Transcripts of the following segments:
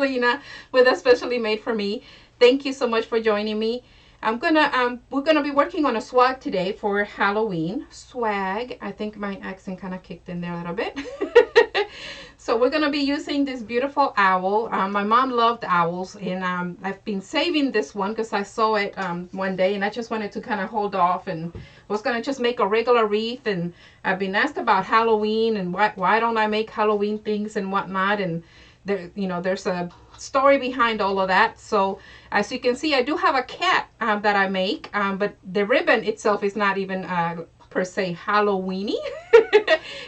Lena with Especially Made for Me. Thank you so much for joining me. We're gonna be working on a swag today for Halloween. Swag. I think my accent kind of kicked in there a little bit. So we're gonna be using this beautiful owl. My mom loved owls, and I've been saving this one because I saw it one day, and I just wanted to kind of hold off and was gonna just make a regular wreath. And I've been asked about Halloween and why don't I make Halloween things and whatnot. And there's a story behind all of that. So as you can see, I do have a cat that I make, but the ribbon itself is not even per se Halloweeny.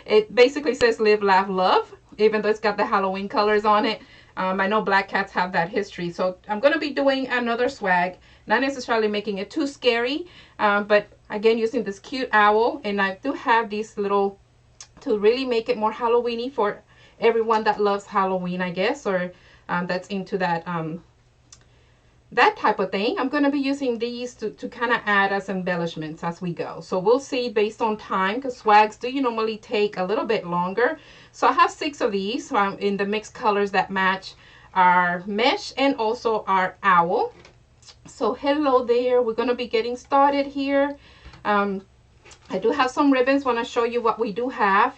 It basically says live, laugh, love, even though it's got the Halloween colors on it. I know black cats have that history. So I'm going to be doing another swag, not necessarily making it too scary, but again, using this cute owl. And I do have these little, to really make it more Halloweeny for everyone that loves Halloween, I guess, or that's into that that type of thing. I'm going to be using these to kind of add as embellishments as we go. So we'll see based on time, because swags do normally take a little bit longer. So I have 6 of these in the mixed colors that match our mesh and also our owl. So hello there. We're going to be getting started here. I do have some ribbons. Want to show you what we do have.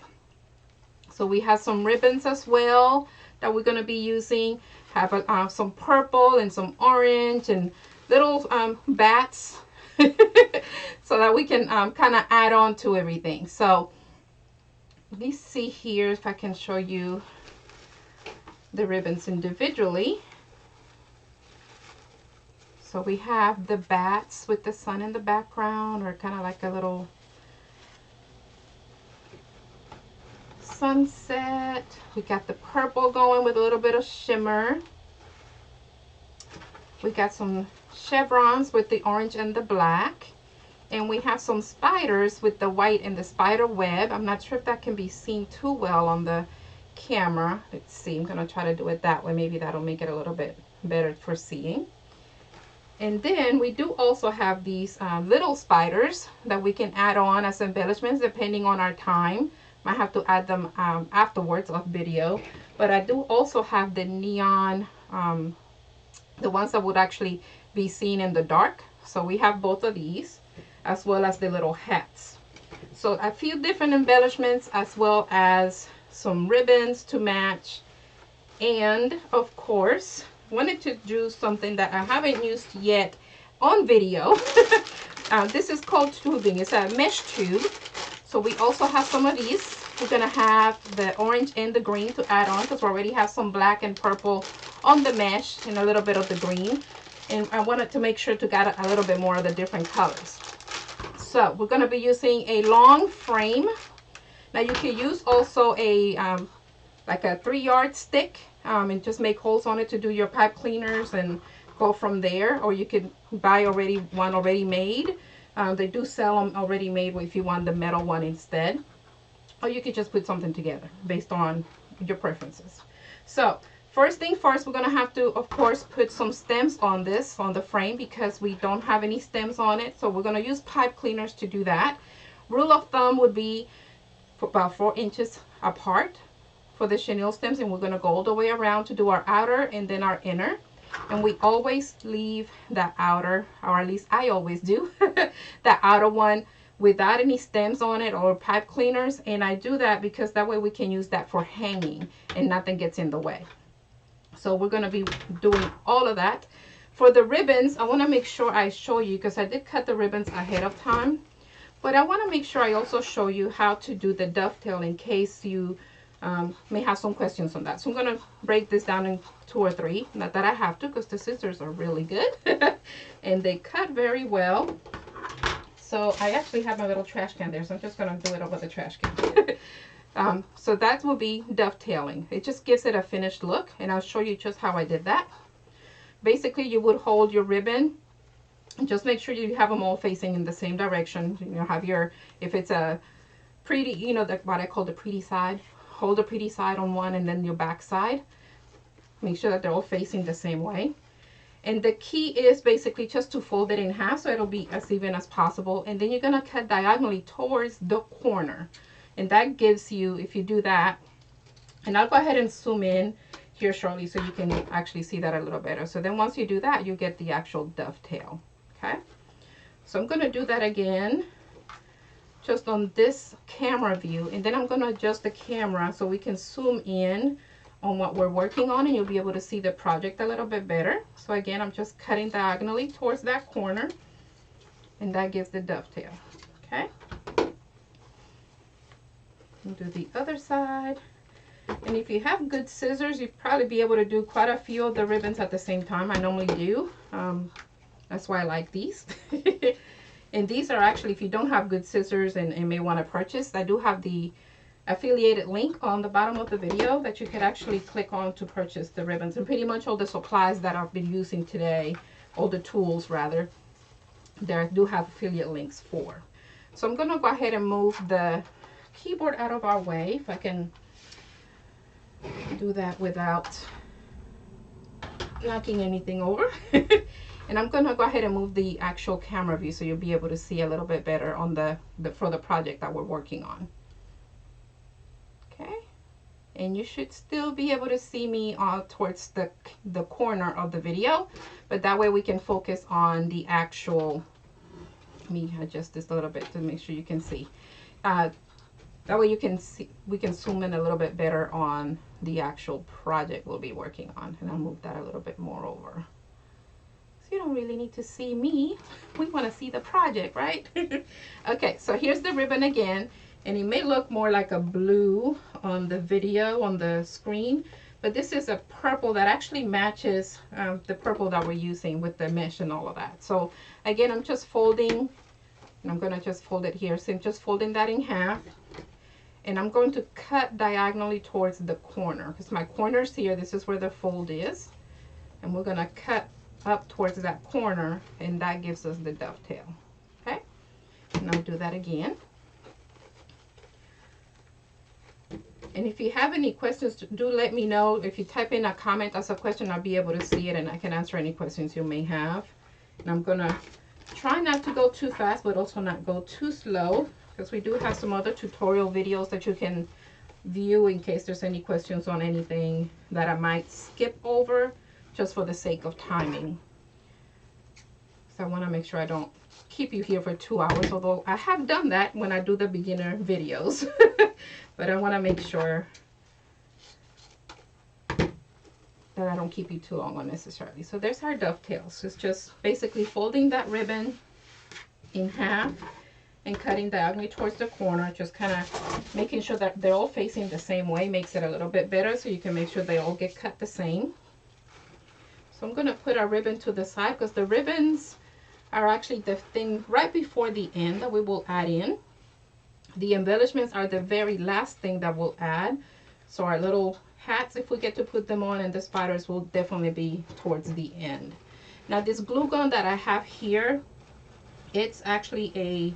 So we have some ribbons as well that we're going to be using. Have some purple and some orange and little bats so that we can kind of add on to everything. So let me see here if I can show you the ribbons individually. So we have the bats with the sun in the background, or kind of like a little sunset. We got the purple going with a little bit of shimmer. We got some chevrons with the orange and the black. And we have some spiders with the white and the spider web. I'm not sure if that can be seen too well on the camera. Let's see, I'm going to try to do it that way. Maybe that'll make it a little bit better for seeing. And then we do also have these little spiders that we can add on as embellishments depending on our time. Might have to add them afterwards of video. But I do also have the neon, the ones that would actually be seen in the dark. So we have both of these, as well as the little hats. So a few different embellishments, as well as some ribbons to match. And of course, wanted to do something that I haven't used yet on video. This is called tubing. It's a mesh tube. So we also have some of these. We're going to have the orange and the green to add on, because we already have some black and purple on the mesh and a little bit of the green. And I wanted to make sure to get a little bit more of the different colors. So we're going to be using a long frame. Now you can use also a like a 3-yard stick and just make holes on it to do your pipe cleaners and go from there. Or you could buy one already made. They do sell them already made if you want the metal one instead. Or you could just put something together based on your preferences. So first thing first, we're going to have to, of course, put some stems on this, on the frame, because we don't have any stems on it. So we're going to use pipe cleaners to do that. Rule of thumb would be about 4 inches apart for the chenille stems, and we're going to go all the way around to do our outer and then our inner. And we always leave the outer, or at least I always do, the outer one without any stems on it or pipe cleaners. And I do that because that way we can use that for hanging and nothing gets in the way. So we're going to be doing all of that. For the ribbons, I want to make sure I show you, because I did cut the ribbons ahead of time, but I want to make sure I also show you how to do the dovetail in case you may have some questions on that. So I'm going to break this down in 2 or 3. Not that I have to, because the scissors are really good and they cut very well. So I actually have my little trash can there, so I'm just going to do it over the trash can. So that will be dovetailing. It just gives it a finished look, and I'll show you just how I did that. Basically, you would hold your ribbon and just make sure you have them all facing in the same direction. You know, have your, if it's a pretty, you know, what I call the pretty side, hold the pretty side on one and then your back side. Make sure that they're all facing the same way. And the key is basically just to fold it in half so it'll be as even as possible. And then you're going to cut diagonally towards the corner. And that gives you, if you do that, and I'll go ahead and zoom in here shortly so you can actually see that a little better. So then once you do that, you get the actual dovetail. Okay, so I'm going to do that again just on this camera view, and then I'm going to adjust the camera so we can zoom in on what we're working on, and you'll be able to see the project a little bit better. So again, I'm just cutting diagonally towards that corner, and that gives the dovetail. Okay, we'll do the other side. And if you have good scissors, you'd probably be able to do quite a few of the ribbons at the same time. I normally do. That's why I like these. And these are actually, if you don't have good scissors and may want to purchase, I do have the affiliated link on the bottom of the video that you could actually click on to purchase the ribbons. And pretty much all the supplies that I've been using today, all the tools rather, there I do have affiliate links for. So I'm going to go ahead and move the keyboard out of our way, if I can do that without knocking anything over. And I'm gonna go ahead and move the actual camera view so you'll be able to see a little bit better on for the project that we're working on. Okay, and you should still be able to see me towards the corner of the video, but that way we can focus on the actual, let me adjust this a little bit to make sure you can see. That way you can see, we can zoom in a little bit better on the actual project we'll be working on. And I'll move that a little bit more over. So you don't really need to see me. We want to see the project, right? Okay, so here's the ribbon again. And it may look more like a blue on the video, on the screen. But this is a purple that actually matches the purple that we're using with the mesh and all of that. So again, I'm just folding. And I'm going to just fold it here. So I'm just folding that in half. And I'm going to cut diagonally towards the corner, because my corner's here. This is where the fold is. And we're going to cut up towards that corner, and that gives us the dovetail. Okay? And I'll do that again. And if you have any questions, do let me know. If you type in a comment as a question, I'll be able to see it, and I can answer any questions you may have. And I'm going to try not to go too fast, but also not go too slow, because we do have some other tutorial videos that you can view in case there's any questions on anything that I might skip over just for the sake of timing. So I want to make sure I don't keep you here for 2 hours, although I have done that when I do the beginner videos. But I want to make sure that I don't keep you too long unnecessarily. So there's our dovetails. It's just basically folding that ribbon in half and cutting diagonally towards the corner, just kind of making sure that they're all facing the same way makes it a little bit better, so you can make sure they all get cut the same. So I'm going to put our ribbon to the side, because the ribbons are actually the thing right before the end that we will add in. The embellishments are the very last thing that we'll add. So our little hats, if we get to put them on, and the spiders will definitely be towards the end. Now this glue gun that I have here, it's actually a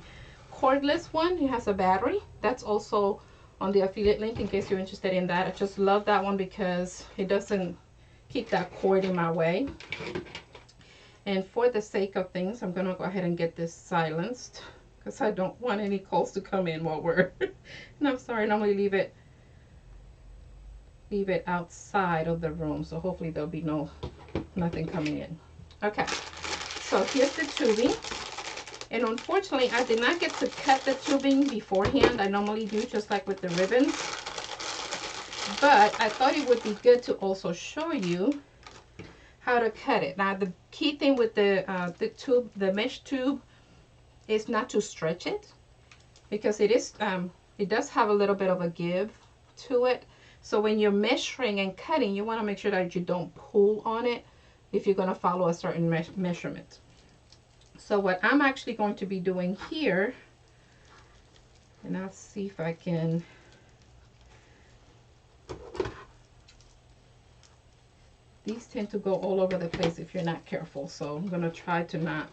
cordless one. It has a battery. That's also on the affiliate link in case you're interested in that. I just love that one because it doesn't keep that cord in my way. And for the sake of things, I'm going to go ahead and get this silenced, because I don't want any calls to come in while we're and I'm sorry, I normally leave it outside of the room, so hopefully there'll be nothing coming in. Okay, so here's the tubing. And unfortunately, I did not get to cut the tubing beforehand. I normally do, just like with the ribbons. But I thought it would be good to also show you how to cut it. Now, the key thing with the mesh tube is not to stretch it, because it does have a little bit of a give to it. So when you're measuring and cutting, you want to make sure that you don't pull on it if you're going to follow a certain measurement. So what I'm actually going to be doing here, and I'll see if I can, these tend to go all over the place if you're not careful, so I'm going to try to not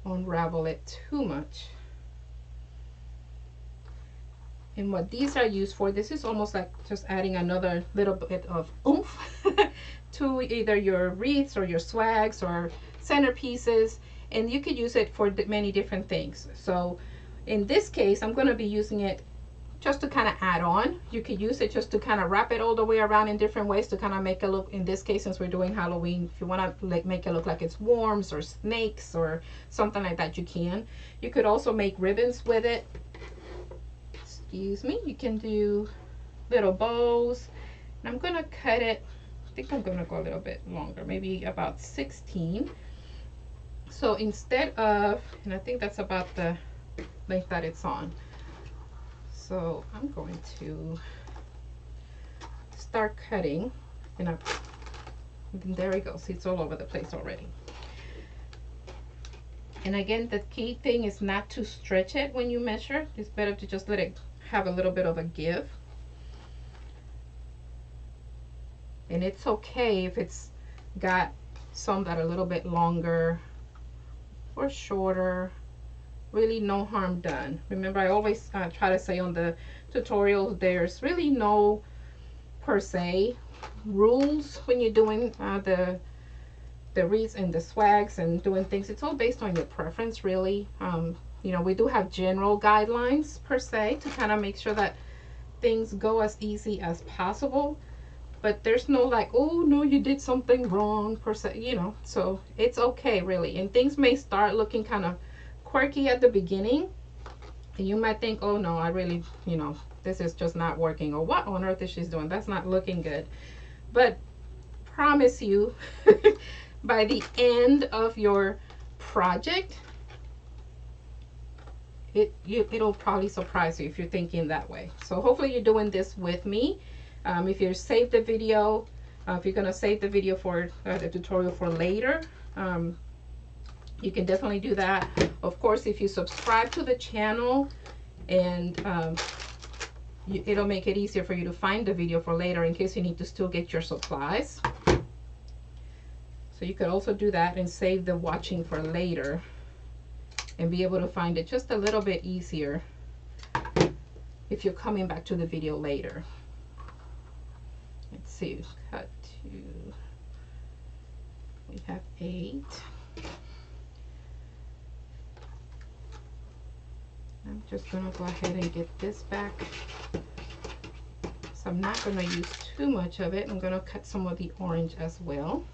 unravel it too much. And what these are used for, this is almost like just adding another little bit of oomph to either your wreaths or your swags or centerpieces, and you could use it for many different things. So in this case, I'm going to be using it just to kind of add on. You could use it just to kind of wrap it all the way around in different ways to kind of make it look, in this case, since we're doing Halloween, if you want to like make it look like it's worms or snakes or something like that, you can. You could also make ribbons with it. Excuse me. You can do little bows. And I'm going to cut it, I think I'm going to go a little bit longer, maybe about 16. So instead of, and I think that's about the length that it's on. So I'm going to start cutting, and there we go. See, it's all over the place already. And again, the key thing is not to stretch it when you measure. It's better to just let it have a little bit of a give. And it's okay if it's got some that are a little bit longer or shorter. Really no harm done. Remember, I always try to say on the tutorials, there's really no per se rules when you're doing the wreaths and the swags and doing things. It's all based on your preference, really. You know, we do have general guidelines per se to kind of make sure that things go as easy as possible, but there's no like, oh no, you did something wrong per se, you know. So it's okay, really. And things may start looking kind of quirky at the beginning, and you might think, oh no, I really, you know, this is just not working, or what on earth is she doing, that's not looking good. But promise you, by the end of your project, it'll probably surprise you if you're thinking that way. So hopefully you're doing this with me. If you save the video, if you're gonna save the video for the tutorial for later, you can definitely do that. Of course, if you subscribe to the channel, and it'll make it easier for you to find the video for later in case you need to still get your supplies. So you could also do that and save the watching for later and be able to find it just a little bit easier if you're coming back to the video later. Let's see, cut to, we have 8. I'm just going to go ahead and get this back. So I'm not going to use too much of it. I'm going to cut some of the orange as well.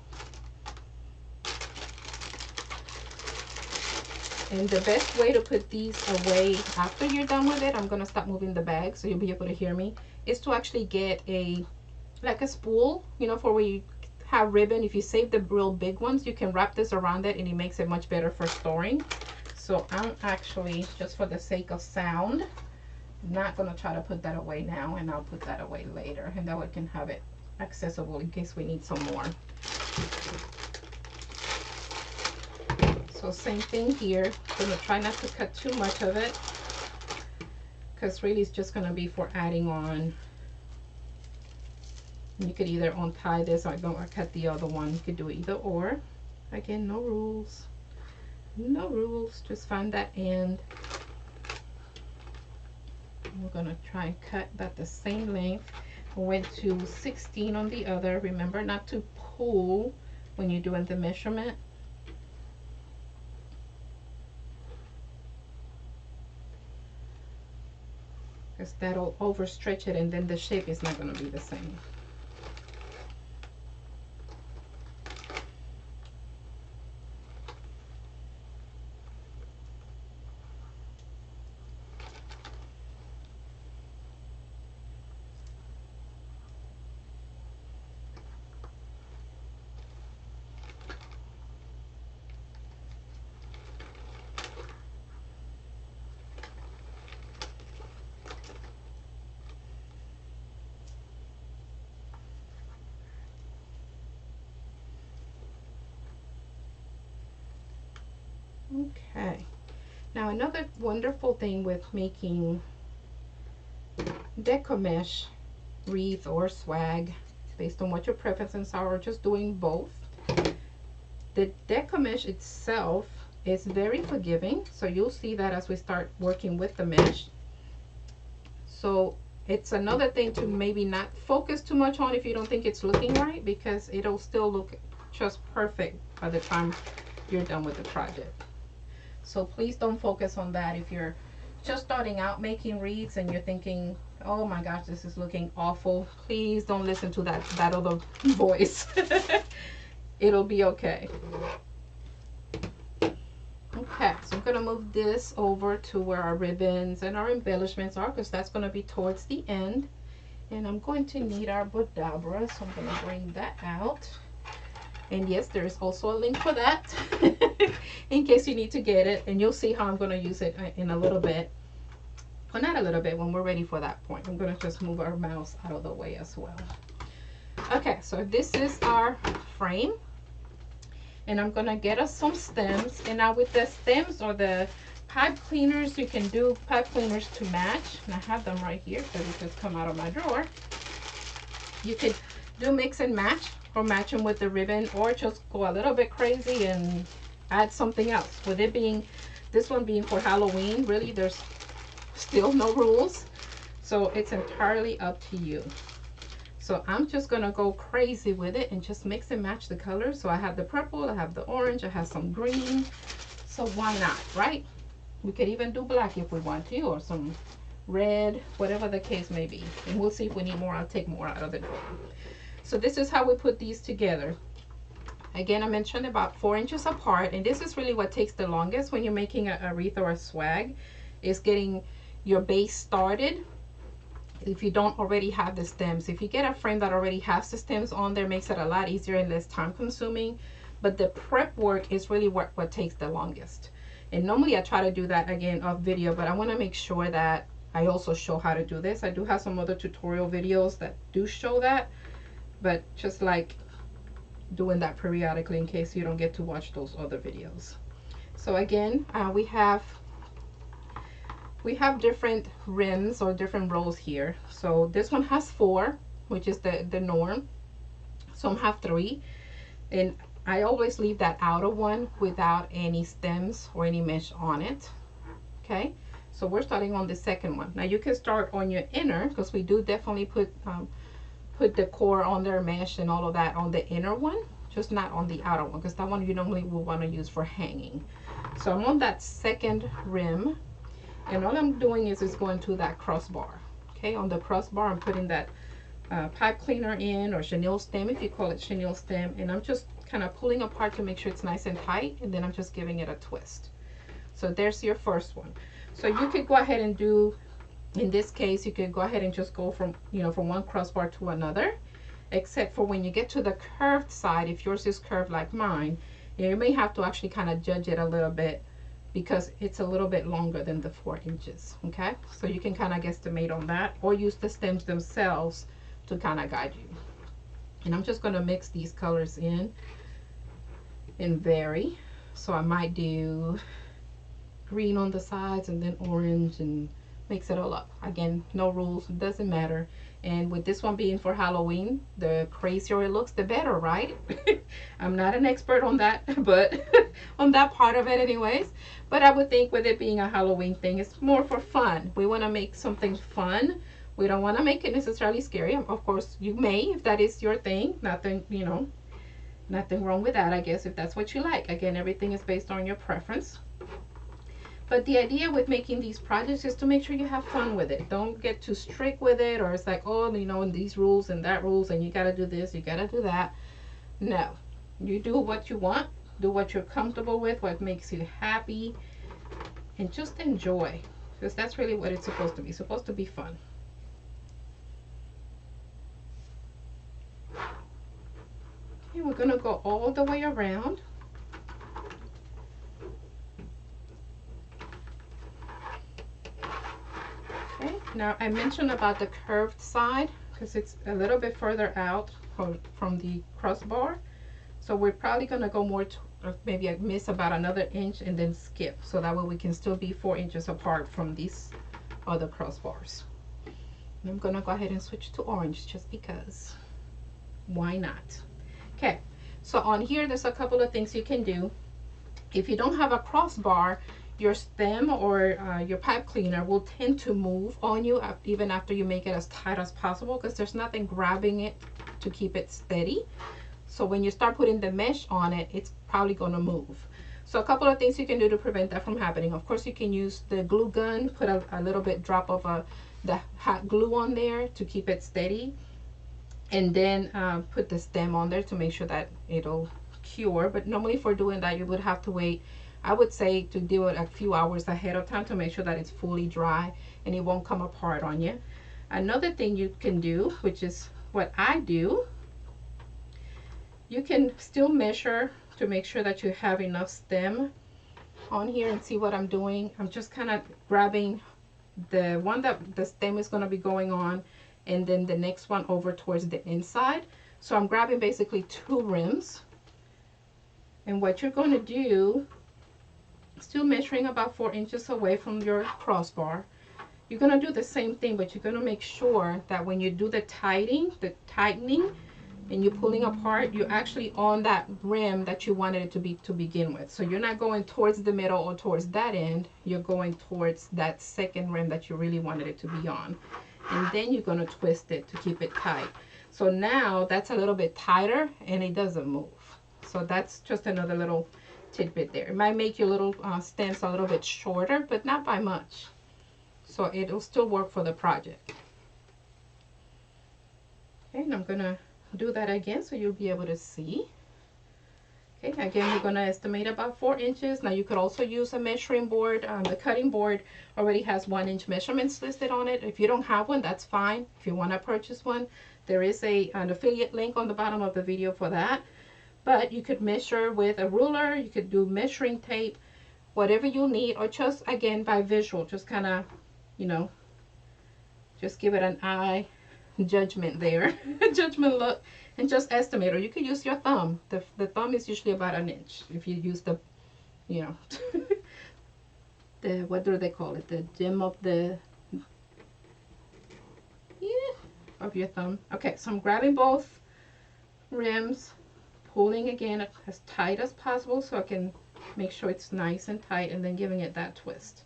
And the best way to put these away after you're done with it, I'm going to stop moving the bag so you'll be able to hear me, is to actually get like a spool, you know, for where you have ribbon. If you save the real big ones, you can wrap this around it and it makes it much better for storing. So I'm actually, just for the sake of sound, not going to try to put that away now, and I'll put that away later, and that way we can have it accessible in case we need some more. So same thing here. I'm going to try not to cut too much of it, because really it's just going to be for adding on. You could either untie this or cut the other one. You could do either or. Again, no rules. No rules, just find that end. We're gonna try and cut that the same length. We went to 16 on the other. Remember not to pull when you're doing the measurement. Because that'll overstretch it and then the shape is not gonna be the same. Okay, now another wonderful thing with making Deco mesh wreath or swag, based on what your preferences are, or just doing both, the Deco mesh itself is very forgiving. So you'll see that as we start working with the mesh. So it's another thing to maybe not focus too much on if you don't think it's looking right, because it'll still look just perfect by the time you're done with the project. So please don't focus on that if you're just starting out making wreaths and you're thinking, oh my gosh, this is looking awful, please don't listen to that other voice. It'll be okay. Okay, so I'm gonna move this over to where our ribbons and our embellishments are, because that's gonna be towards the end. And I'm going to need our Bodabra, so I'm gonna bring that out. And yes, there is also a link for that in case you need to get it, and you'll see how I'm gonna use it in a little bit. Well, not a little bit, when we're ready for that point. I'm gonna just move our mouse out of the way as well. Okay, so this is our frame. And I'm gonna get us some stems. And now with the stems or the pipe cleaners, you can do pipe cleaners to match. And I have them right here, so they just come out of my drawer. You could do mix and match, or match them with the ribbon, or just go a little bit crazy and add something else. With it being, this one being for Halloween, really there's still no rules. So it's entirely up to you. So I'm just gonna go crazy with it and just mix and match the colors. So I have the purple, I have the orange, I have some green. So why not, right? We could even do black if we want to, or some red, whatever the case may be. And we'll see if we need more. I'll take more out of the drawer. So this is how we put these together. Again, I mentioned about 4 inches apart, and this is really what takes the longest when you're making a wreath or a swag, is getting your base started. If you don't already have the stems, if you get a frame that already has the stems on there, makes it a lot easier and less time consuming. But the prep work is really what takes the longest. And normally I try to do that again off video, but I want to make sure that I also show how to do this. I do have some other tutorial videos that do show that, but just like doing that periodically in case you don't get to watch those other videos. So again, we have different rims or different rows here. So this one has 4, which is the norm. Some have 3, and I always leave that outer one without any stems or any mesh on it. Okay, so we're starting on the second one. Now you can start on your inner, because we do definitely put decor on there, mesh and all of that on the inner one, just not on the outer one, because that one you normally will want to use for hanging. So I'm on that second rim. And all I'm doing is going to that crossbar. Okay, on the crossbar, I'm putting that pipe cleaner in, or chenille stem, if you call it chenille stem. And I'm just kind of pulling apart to make sure it's nice and tight. And then I'm just giving it a twist. So there's your first one. So you could go ahead and do, in this case, you could go ahead and just go from, from one crossbar to another. Except for when you get to the curved side, if yours is curved like mine, you may have to actually kind of judge it a little bit, because it's a little bit longer than the 4 inches. Okay, so you can kind of guesstimate on that, or use the stems themselves to kind of guide you. And I'm just going to mix these colors in and vary. So I might do green on the sides and then orange, and mix it all up. Again, no rules, it doesn't matter. And with this one being for Halloween, the crazier it looks, the better, right? I'm not an expert on that, but on that part of it anyways. But I would think with it being a Halloween thing, it's more for fun. We want to make something fun. We don't want to make it necessarily scary. Of course, you may, if that is your thing. Nothing, nothing wrong with that, I guess, if that's what you like. Again, everything is based on your preference. But the idea with making these projects is to make sure you have fun with it. Don't get too strict with it, or it's like, oh, and these rules and that rules, and you got to do this, you got to do that. No, you do what you want, do what you're comfortable with, what makes you happy, and just enjoy, because that's really what it's supposed to be. It's supposed to be fun. Okay, we're going to go all the way around. Okay, now I mentioned about the curved side, because it's a little bit further out from the crossbar. So we're probably going to go more to, maybe I miss about another inch and then skip. So that way we can still be 4 inches apart from these other crossbars. And I'm going to go ahead and switch to orange just because. Why not? Okay, so on here there's a couple of things you can do. If you don't have a crossbar, your stem or your pipe cleaner will tend to move on you even after you make it as tight as possible, because there's nothing grabbing it to keep it steady. So when you start putting the mesh on it, it's probably going to move. So a couple of things you can do to prevent that from happening. Of course, you can use the glue gun, put a little bit drop of the hot glue on there to keep it steady, and then put the stem on there to make sure that it'll cure. But normally for doing that, you would have to wait, I would say, to do it a few hours ahead of time to make sure that it's fully dry and it won't come apart on you. Another thing you can do, which is what I do, you can still measure to make sure that you have enough stem on here, and see what I'm doing. I'm just kind of grabbing the one that the stem is going to be going on, and then the next one over towards the inside. So I'm grabbing basically 2 rims. And what you're going to do, still measuring about 4 inches away from your crossbar, you're going to do the same thing, but you're going to make sure that when you do the tightening and you're pulling apart, you're actually on that rim that you wanted it to be to begin with. So you're not going towards the middle or towards that end, you're going towards that second rim that you really wanted it to be on. And then you're going to twist it to keep it tight. So now that's a little bit tighter and it doesn't move. So that's just another little tidbit there. It might make your little stems a little bit shorter, but not by much. So it'll still work for the project. Okay, and I'm going to do that again so you'll be able to see. Okay, again, we're going to estimate about 4 inches. Now you could also use a measuring board. The cutting board already has 1-inch measurements listed on it. If you don't have one, that's fine. If you want to purchase one, there is an affiliate link on the bottom of the video for that. But you could measure with a ruler, you could do measuring tape, whatever you need, or just, again, by visual, just kind of, you know, just give it an eye judgment there, judgment look, and just estimate. Or you could use your thumb. The thumb is usually about 1 inch. If you use the, you know, the, what do they call it? The gem of the, yeah, of your thumb. Okay, so I'm grabbing both rims, pulling again as tight as possible so I can make sure it's nice and tight, and then giving it that twist.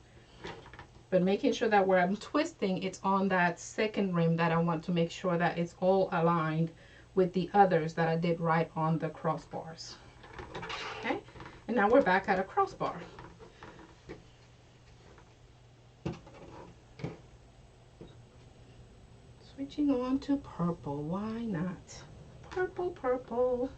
But making sure that where I'm twisting, it's on that second rim that I want to make sure that it's all aligned with the others that I did right on the crossbars. Okay, and now we're back at a crossbar. Switching on to purple, why not? Purple, purple.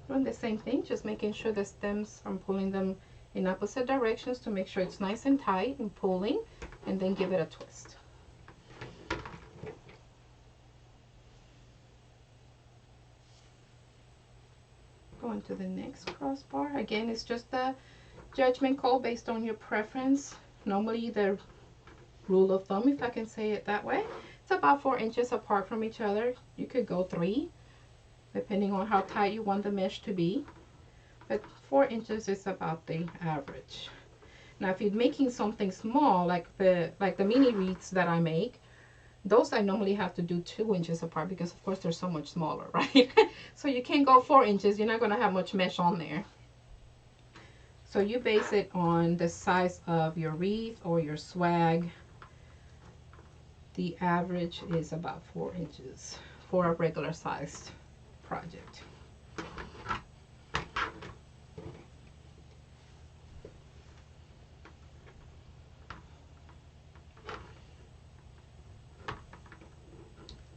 Doing the same thing, just making sure the stems, I'm pulling them in opposite directions to make sure it's nice and tight, and pulling, and then give it a twist. Going to the next crossbar. Again, it's just a judgment call based on your preference. Normally the rule of thumb, if I can say it that way, it's about 4 inches apart from each other. You could go 3, depending on how tight you want the mesh to be. But 4 inches is about the average. Now, if you're making something small, like the mini wreaths that I make, those I normally have to do 2 inches apart because, of course, they're so much smaller, right? So you can't go 4 inches. You're not going to have much mesh on there. So you base it on the size of your wreath or your swag. The average is about 4 inches for a regular sized project.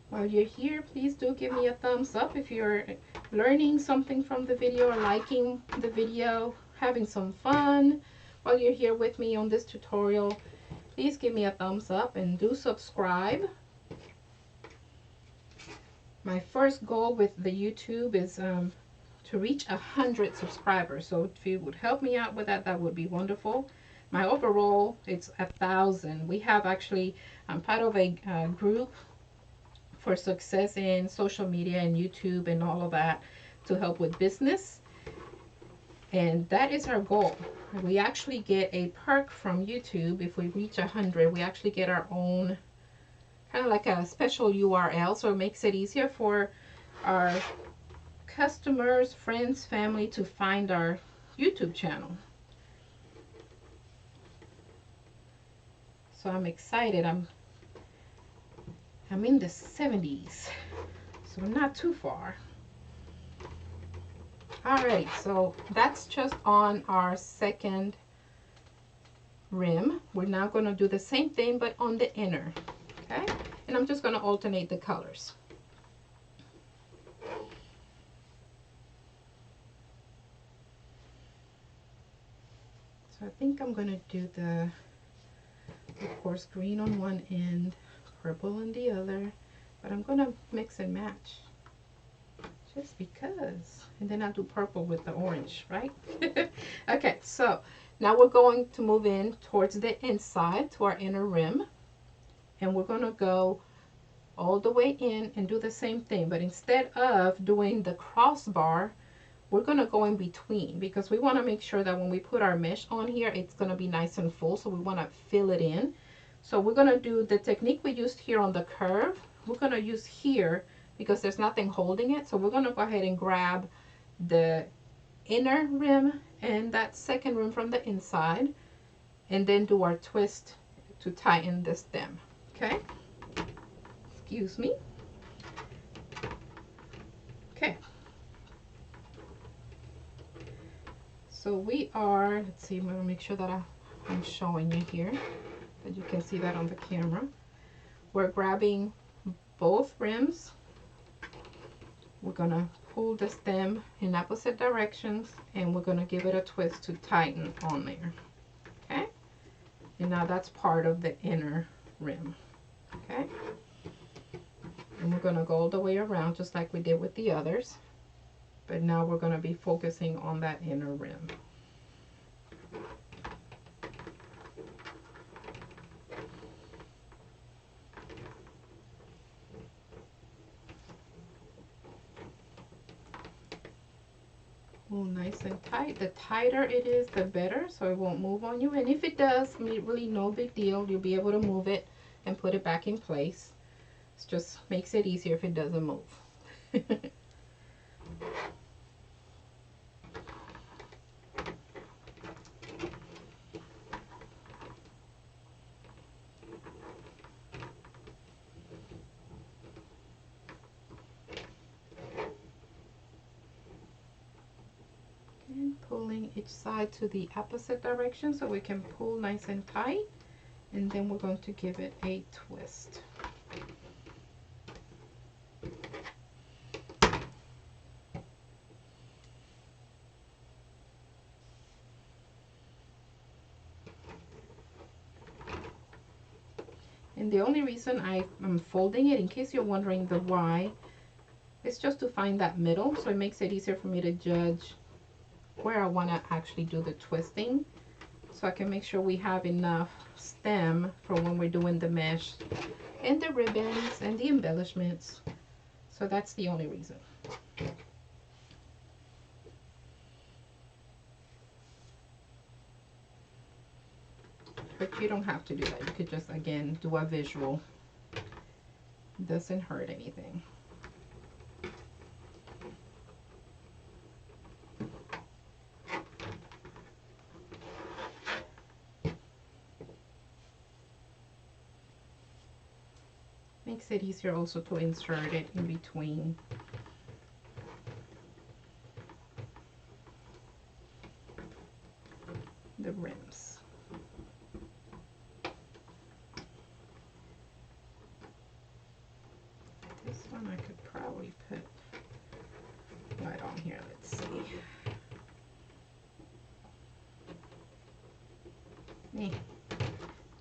While you're here, please do give me a thumbs up if you're learning something from the video or liking the video, having some fun while you're here with me on this tutorial. Please give me a thumbs up and do subscribe. My first goal with the YouTube is to reach 100 subscribers. So if you would help me out with that, that would be wonderful. My overall, it's 1,000. We have actually, I'm part of a group for success in social media and YouTube and all of that to help with business. And that is our goal. We actually get a perk from YouTube. If we reach 100, we actually get our own kind of like a special URL. So it makes it easier for our customers, friends, family to find our YouTube channel. So I'm excited. I'm in the 70s, so not too far. All right, so that's just on our second rim. We're now going to do the same thing but on the inner. Okay, and I'm just going to alternate the colors. So I think I'm going to do the, of course, green on one end, purple on the other, but I'm going to mix and match just because. And then I'll do purple with the orange, right? Okay, so now we're going to move in towards the inside to our inner rim, and we're going to go all the way in and do the same thing, but instead of doing the crossbar, we're going to go in between, because we want to make sure that when we put our mesh on here, it's going to be nice and full, so we want to fill it in. So we're going to do the technique we used here on the curve. We're going to use here because there's nothing holding it. So we're going to go ahead and grab the inner rim and that second rim from the inside, and then do our twist to tighten the stem. Okay, excuse me. Okay, so we are, let's see, I'm going to make sure that I'm showing you here, that you can see that on the camera. We're grabbing both rims. We're going to pull the stem in opposite directions, and we're going to give it a twist to tighten on there. Okay, and now that's part of the inner rim. Okay, and we're going to go all the way around just like we did with the others, but now we're going to be focusing on that inner rim. Pull nice and tight. The tighter it is, the better, so it won't move on you. And if it does, really no big deal. You'll be able to move it and put it back in place. It just makes it easier if it doesn't move. And pulling each side to the opposite direction so we can pull nice and tight, and then we're going to give it a twist. And the only reason I'm folding it, in case you're wondering the why, it's just to find that middle, so it makes it easier for me to judge where I want to actually do the twisting, so I can make sure we have enough stem for when we're doing the mesh and the ribbons and the embellishments. So that's the only reason. But you don't have to do that. You could just, again, do a visual. It doesn't hurt anything. Makes it easier also to insert it in between. The rims. This one I could probably put right on here. Let's see.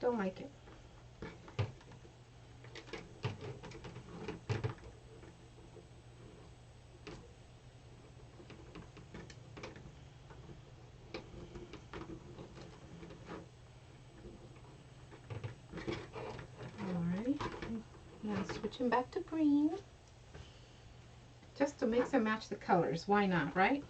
Don't like it. Now switching back to green, just to mix and match the colors. Why not, right?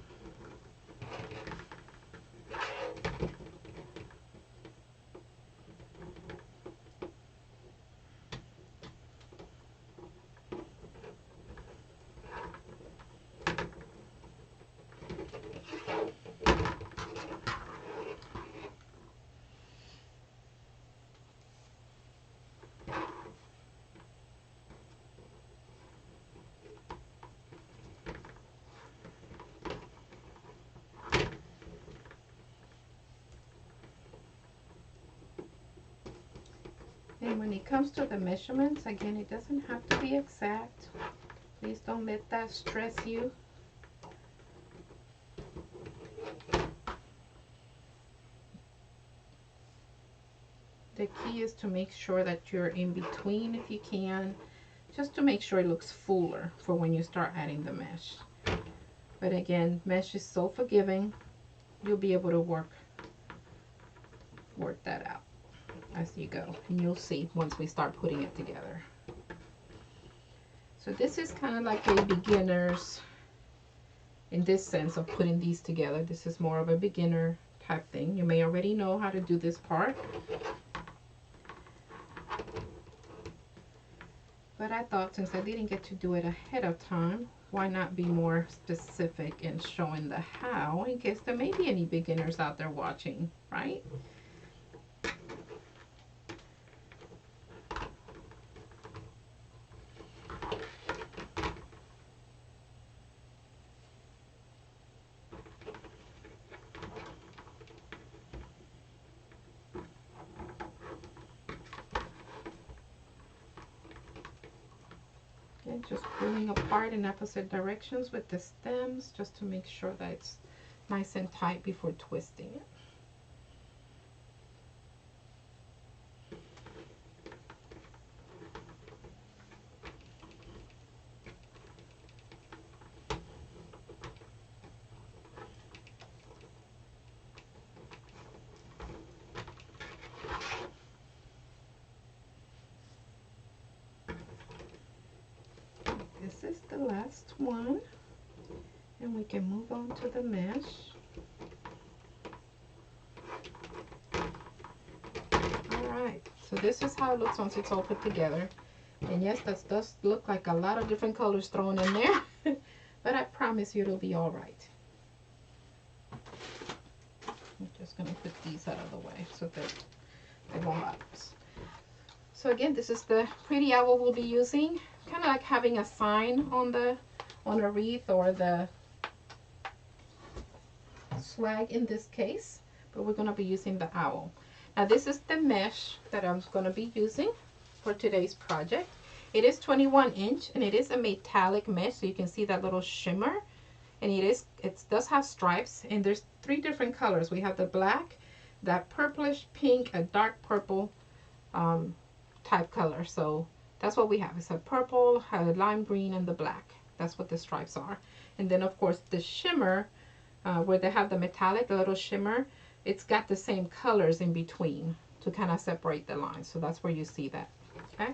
And when it comes to the measurements, again, it doesn't have to be exact. Please don't let that stress you. The key is to make sure that you're in between if you can, just to make sure it looks fuller for when you start adding the mesh. But again, mesh is so forgiving, you'll be able to work that out as you go, and you'll see once we start putting it together. So this is kind of like a beginner's, in this sense of putting these together. This is more of a beginner type thing. You may already know how to do this part, but I thought since I didn't get to do it ahead of time, why not be more specific in showing the how, in case there may be any beginners out there watching, right? And just pulling apart in opposite directions with the stems, just to make sure that it's nice and tight before twisting it. This is the last one, and we can move on to the mesh. Alright, so this is how it looks once it's all put together. And yes, that does look like a lot of different colors thrown in there, but I promise you it'll be alright. I'm just going to put these out of the way so that they won't bounce. So again, this is the pretty owl we'll be using. Kind of like having a sign on a wreath or the swag in this case, but we're going to be using the owl. Now this is the mesh that I'm going to be using for today's project. It is 21 inch and it is a metallic mesh, so you can see that little shimmer, and it does have stripes, and there's 3 different colors. We have the black, that purplish pink, a dark purple type color. So that's what we have. It's a purple, a lime green, and the black. That's what the stripes are. And then of course the shimmer, where they have the metallic, the little shimmer, it's got the same colors in between to kind of separate the lines. So that's where you see that. Okay.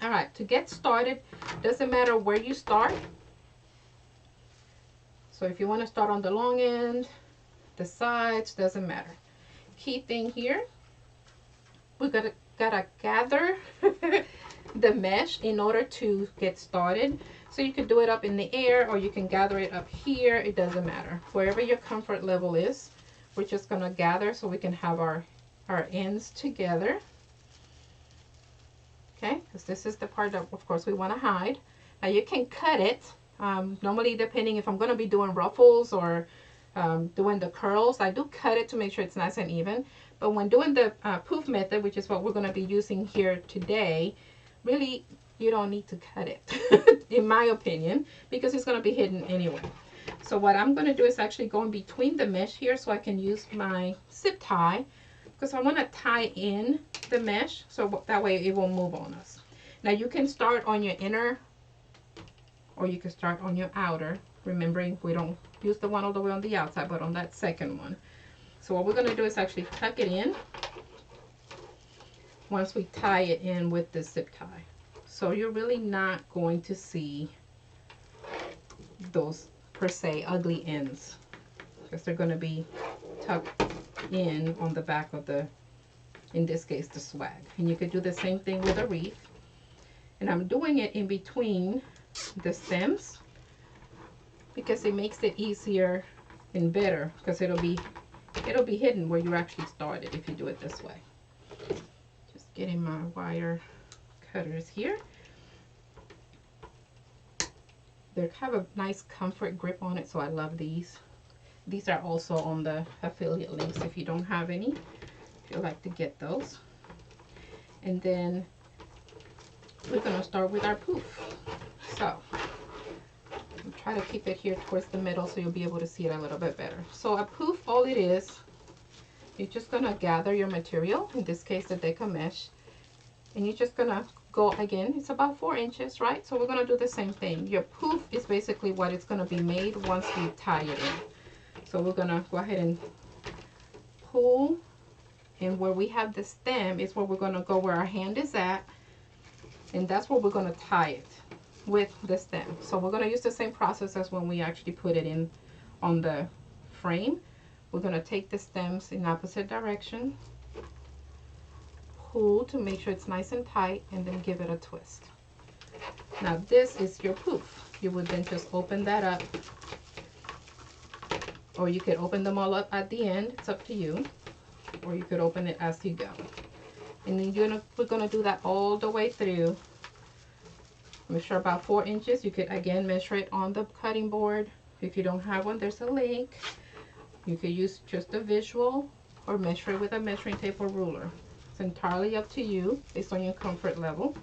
All right, to get started, doesn't matter where you start. So if you want to start on the long end, the sides, doesn't matter. Key thing here, we gotta gather the mesh in order to get started. So you can do it up in the air, or you can gather it up here. It doesn't matter. Wherever your comfort level is, we're just gonna gather so we can have our ends together. Okay, because this is the part that of course we want to hide. Now you can cut it. Normally, depending if I'm going to be doing ruffles or doing the curls, I do cut it to make sure it's nice and even. But when doing the poof method, which is what we're going to be using here today, really you don't need to cut it, in my opinion, because it's going to be hidden anyway. So what I'm going to do is actually go in between the mesh here so I can use my zip tie, because I want to tie in the mesh so that way it won't move on us. Now you can start on your inner, or you can start on your outer, remembering we don't use the one all the way on the outside, but on that second one. So what we're going to do is actually tuck it in once we tie it in with the zip tie. So you're really not going to see those per se ugly ends, because they're going to be tucked in on the back of the, in this case, the swag. And you could do the same thing with a wreath. And I'm doing it in between the stems because it makes it easier and better, because it'll be hidden where you actually started if you do it this way. Just getting my wire cutters here. They have a nice comfort grip on it, so I love these. These are also on the affiliate links if you don't have any, if you'd like to get those. And then we're going to start with our poof. So I'll try to keep it here towards the middle so you'll be able to see it a little bit better. So a poof, all it is, you're just going to gather your material, in this case the Deco mesh, and you're just going to go, again, it's about 4 inches, right? So we're going to do the same thing. Your poof is basically what it's going to be made once we tie it in. So we're going to go ahead and pull, and where we have the stem is where we're going to go where our hand is at, and that's where we're going to tie it with the stem. So we're going to use the same process as when we actually put it in on the frame. We're going to take the stems in opposite direction, pull to make sure it's nice and tight, and then give it a twist. Now this is your poof. You would then just open that up, or you could open them all up at the end, it's up to you, or you could open it as you go. And then we're gonna do that all the way through. Measure about 4 inches. You could again measure it on the cutting board. If you don't have one, there's a link. You could use just a visual or measure it with a measuring tape or ruler. It's entirely up to you based on your comfort level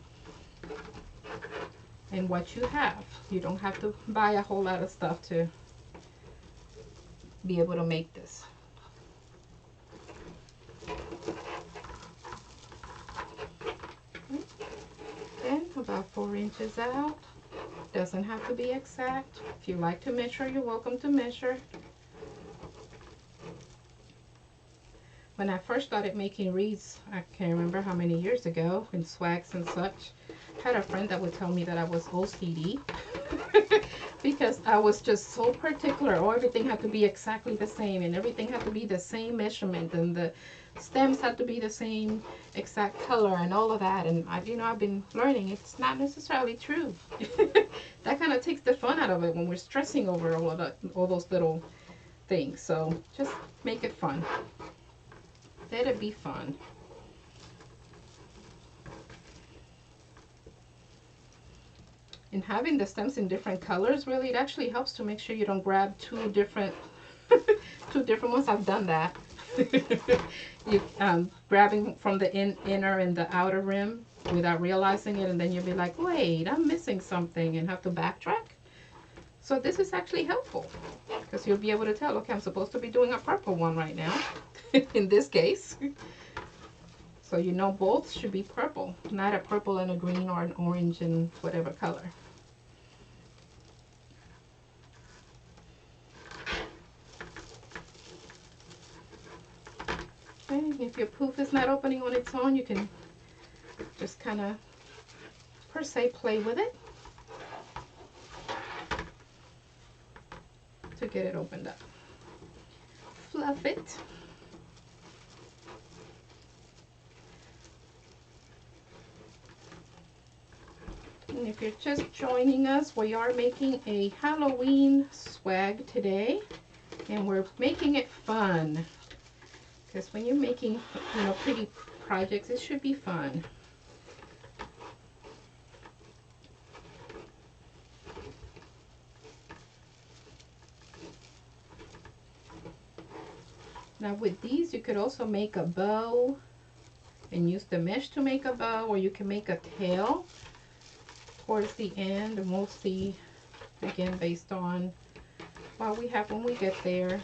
and what you have. You don't have to buy a whole lot of stuff to be able to make this. Then about 4 inches out. Doesn't have to be exact. If you like to measure, you're welcome to measure. When I first started making wreaths, I can't remember how many years ago, in swags and such, I had a friend that would tell me that I was OCD because I was just so particular. Oh, everything had to be exactly the same, and everything had to be the same measurement, and the stems had to be the same exact color and all of that. And I've been learning it's not necessarily true. That kind of takes the fun out of it when we're stressing over all those little things. So just make it fun. Let it be fun. And having the stems in different colors, really, it actually helps to make sure you don't grab two different ones. I've done that. You grabbing from the inner and the outer rim without realizing it, and then you'll be like, wait, I'm missing something, and have to backtrack. So this is actually helpful because you'll be able to tell, okay, I'm supposed to be doing a purple one right now in this case. So you know both should be purple, not a purple and a green or an orange and whatever color. Okay, if your poof is not opening on its own, you can just kind of, per se, play with it to get it opened up. Fluff it. And if you're just joining us, we are making a Halloween swag today, and we're making it fun. Because when you're making, pretty projects, it should be fun. Now with these, you could also make a bow and use the mesh to make a bow, or you can make a tail towards the end, and we'll see, again, based on what we have when we get there.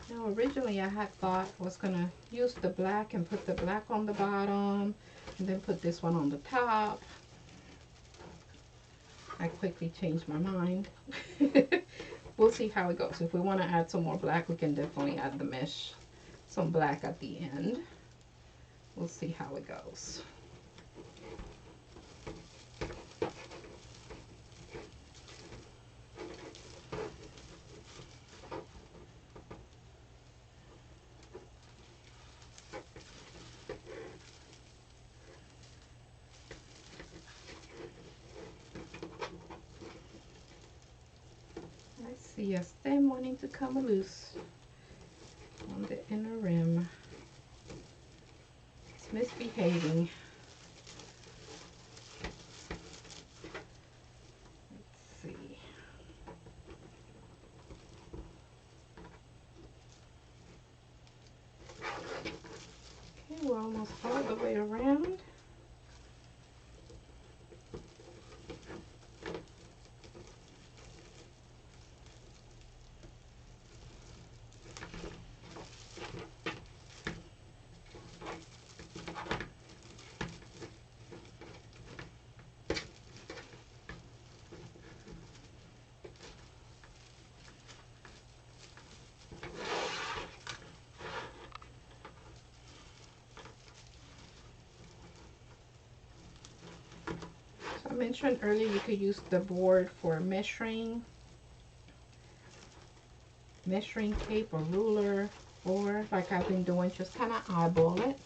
Now originally I had thought I was going to use the black and put the black on the bottom and then put this one on the top. I quickly changed my mind. we'll see how it goes. If we want to add some more black, we can definitely add the mesh, some black at the end. We'll see how it goes. I see a stem wanting to come loose on the inner rim. It's misbehaving. Let's see. Okay, we're almost all the way around. I mentioned earlier you could use the board for measuring tape or ruler, or like I've been doing, just kind of eyeball it.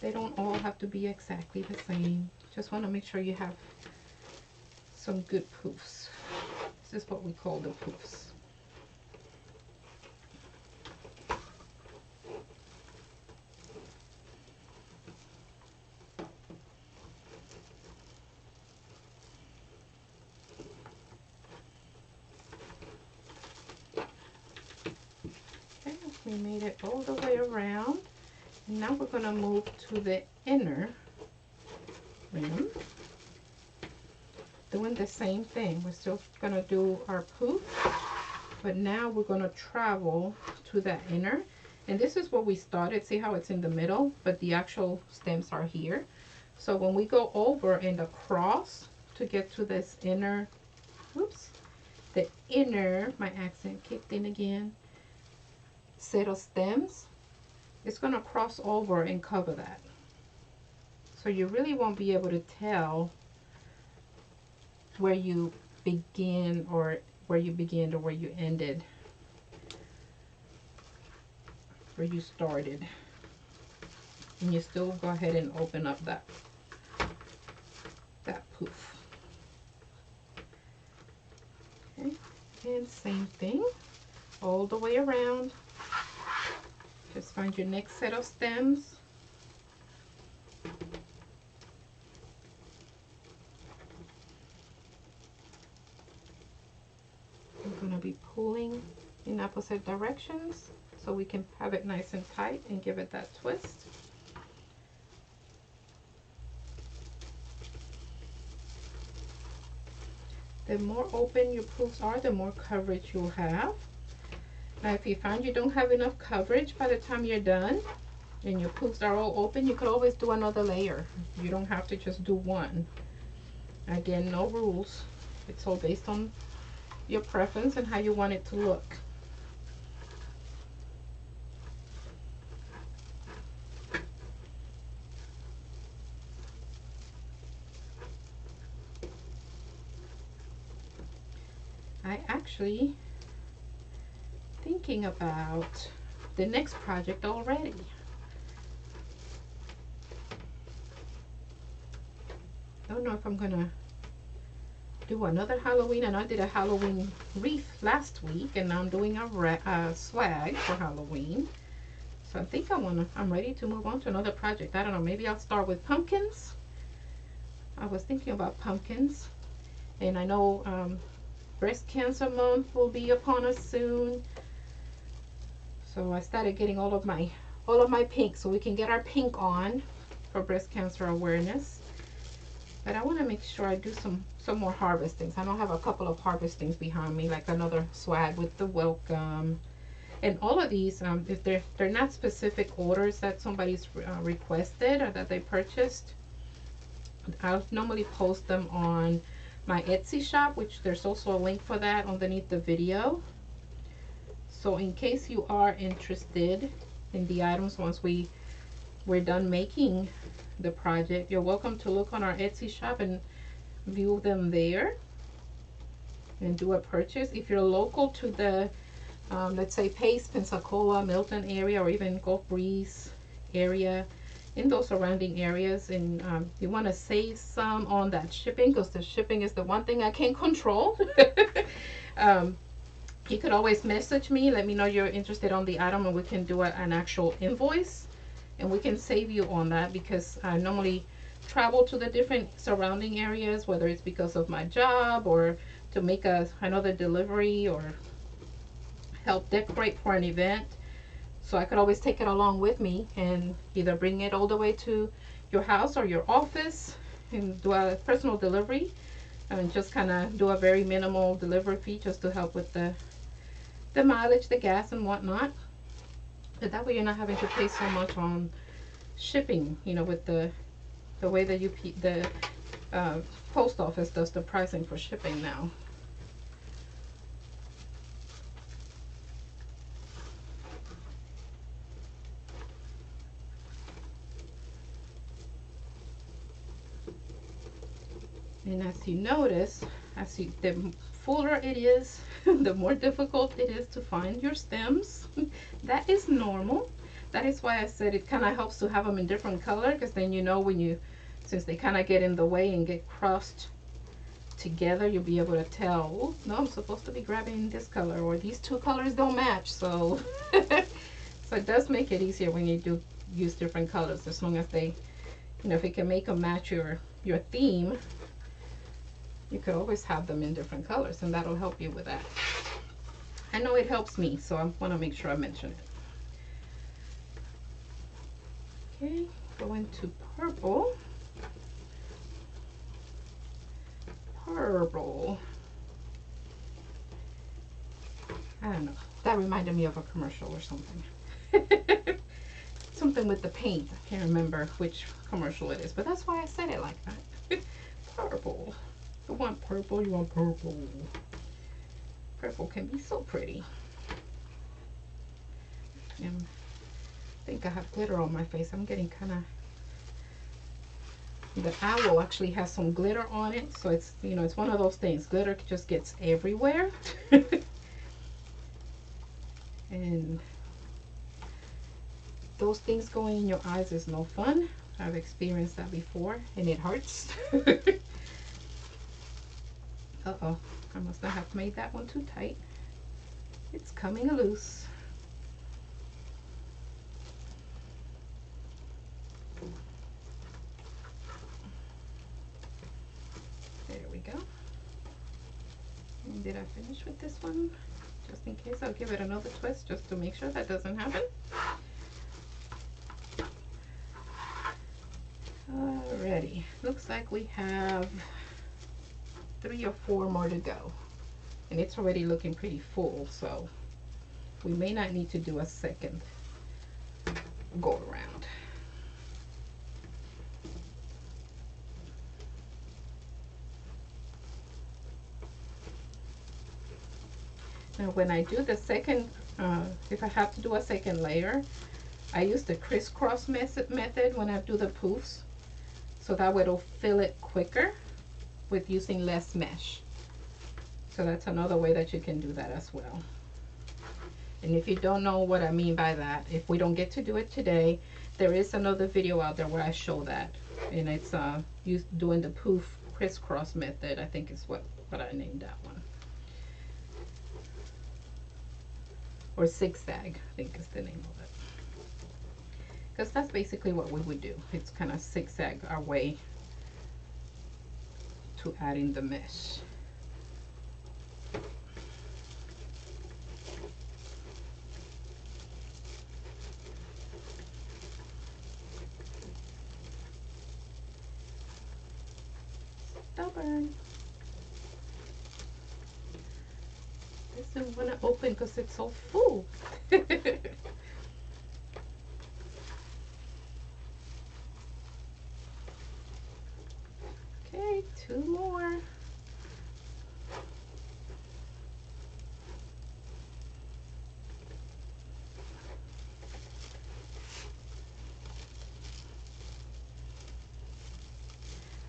They don't all have to be exactly the same. Just want to make sure you have some good poofs. This is what we call the poofs. We made it all the way around, and now we're going to move to the inner rim, doing the same thing. We're still going to do our poof, but now we're going to travel to the inner, and this is where we started. See how it's in the middle, but the actual stems are here. So when we go over and across to get to this inner, whoops, the inner, my accent kicked in again, set of stems, it's going to cross over and cover that. So you really won't be able to tell where you begin or where you began or where you ended, where you started. And you still go ahead and open up that poof. Okay, and same thing all the way around. Just find your next set of stems. I'm going to be pulling in opposite directions so we can have it nice and tight and give it that twist. The more open your poofs are, the more coverage you'll have. Now, if you find you don't have enough coverage by the time you're done and your poofs are all open, you could always do another layer. You don't have to just do one. Again, no rules. It's all based on your preference and how you want it to look. I actually thinking about the next project already. I don't know if I'm gonna do another Halloween. And I did a Halloween wreath last week, and now I'm doing a swag for Halloween. So I think I'm ready to move on to another project. I don't know, maybe I'll start with pumpkins. I was thinking about pumpkins, and I know Breast Cancer Month will be upon us soon. So I started getting all of my pink, so we can get our pink on for breast cancer awareness. But I want to make sure I do some more harvestings. I know I have a couple of harvestings behind me, like another swag with the welcome. And all of these, if they're not specific orders that somebody's requested or that they purchased, I'll normally post them on my Etsy shop, which there's also a link for that underneath the video. So in case you are interested in the items once we're done making the project, you're welcome to look on our Etsy shop and view them there and do a purchase. If you're local to the let's say Pace, Pensacola, Milton area, or even Gulf Breeze area, in those surrounding areas, and you want to save some on that shipping, because the shipping is the one thing I can't control. You could always message me, let me know you're interested on the item, and we can do an actual invoice, and we can save you on that, because I normally travel to the different surrounding areas, whether it's because of my job or to make another delivery or help decorate for an event. So I could always take it along with me and either bring it all the way to your house or your office and do a personal delivery, and just kind of do a very minimal delivery fee just to help with the mileage, the gas and whatnot. But that way you're not having to pay so much on shipping, you know, with the way that the post office does the pricing for shipping now. And as you notice, the fuller it is, the more difficult it is to find your stems. That is normal. That is why I said it kind of helps to have them in different color, because then you know since they kind of get in the way and get crossed together, you'll be able to tell, oh, no, I'm supposed to be grabbing this color, or these two colors don't match. So so it does make it easier when you do use different colors, as long as they, you know, if it can make them match your theme. You could always have them in different colors, and that'll help you with that. I know it helps me, so I want to make sure I mention it. Okay, go into purple. Purple. I don't know. That reminded me of a commercial or something. Something with the paint. I can't remember which commercial it is, but that's why I said it like that. Purple. You want purple, you want purple. Purple can be so pretty. And I think I have glitter on my face. I'm getting kind of... The owl actually has some glitter on it, so it's, you know, it's one of those things. Glitter just gets everywhere. And those things going in your eyes is no fun. I've experienced that before, and it hurts. Uh-oh, I must not have made that one too tight. It's coming loose. There we go. And did I finish with this one? Just in case, I'll give it another twist just to make sure that doesn't happen. Alrighty, looks like we have 3 or 4 more to go, and it's already looking pretty full, so we may not need to do a second go around. Now when I do the second, if I have to do a second layer, I use the crisscross method when I do the poofs, so that way it'll fill it quicker with using less mesh. So that's another way that you can do that as well. And if you don't know what I mean by that, if we don't get to do it today, there is another video out there where I show that, and it's doing the poof crisscross method. I think is what I named that one, or zigzag, I think is the name of it, because that's basically what we would do. It's kind of zigzag our way to adding the mesh. Stubborn. This doesn't want to open because it's so full. Okay, 2 more.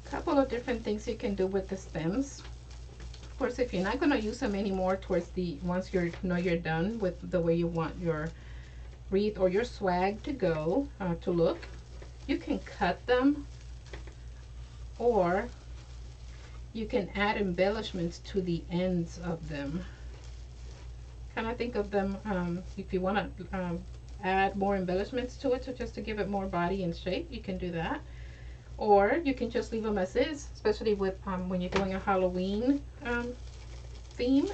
couple of different things you can do with the stems. Of course, if you're not going to use them anymore towards the, once you know you're done with the way you want your wreath or your swag to go, to look, you can cut them, or you can add embellishments to the ends of them. Kind of think of them, if you want to add more embellishments to it, so just to give it more body and shape, you can do that. Or you can just leave them as is, especially with when you're doing a Halloween theme,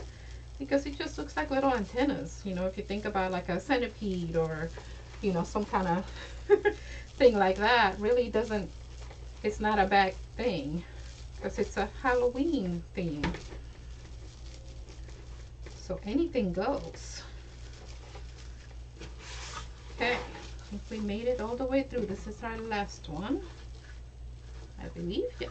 because it just looks like little antennas. You know, if you think about like a centipede or, you know, some kind of thing like that, really doesn't, it's not a bad thing because it's a Halloween theme. So anything goes. Okay, I think we made it all the way through. This is our last one, I believe. Yeah.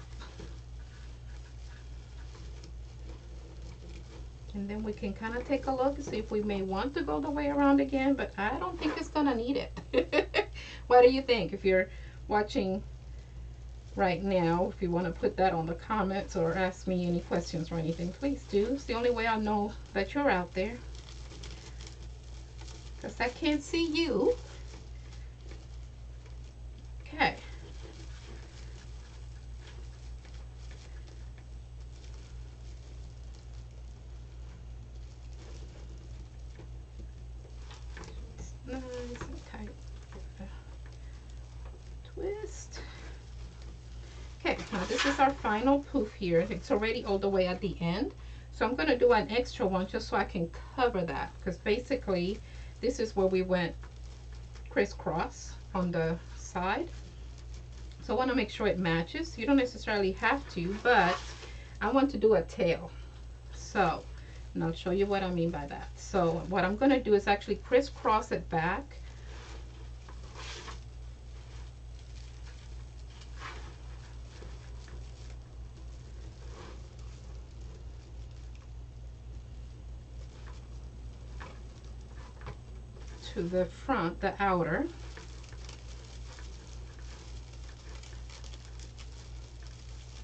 And then we can kind of take a look and see if we may want to go the way around again, but I don't think it's gonna need it. What do you think? If you're watching right now, if you want to put that on the comments or ask me any questions or anything, please do. It's the only way I'll know that you're out there, because I can't see you. Okay. Nice and tight. Twist. Okay, now this is our final poof here. It's already all the way at the end. So I'm going to do an extra one just so I can cover that, because basically this is where we went crisscross on the side. So I want to make sure it matches. You don't necessarily have to, but I want to do a tail. So, and I'll show you what I mean by that. So what I'm going to do is actually crisscross it back. To the front, the outer.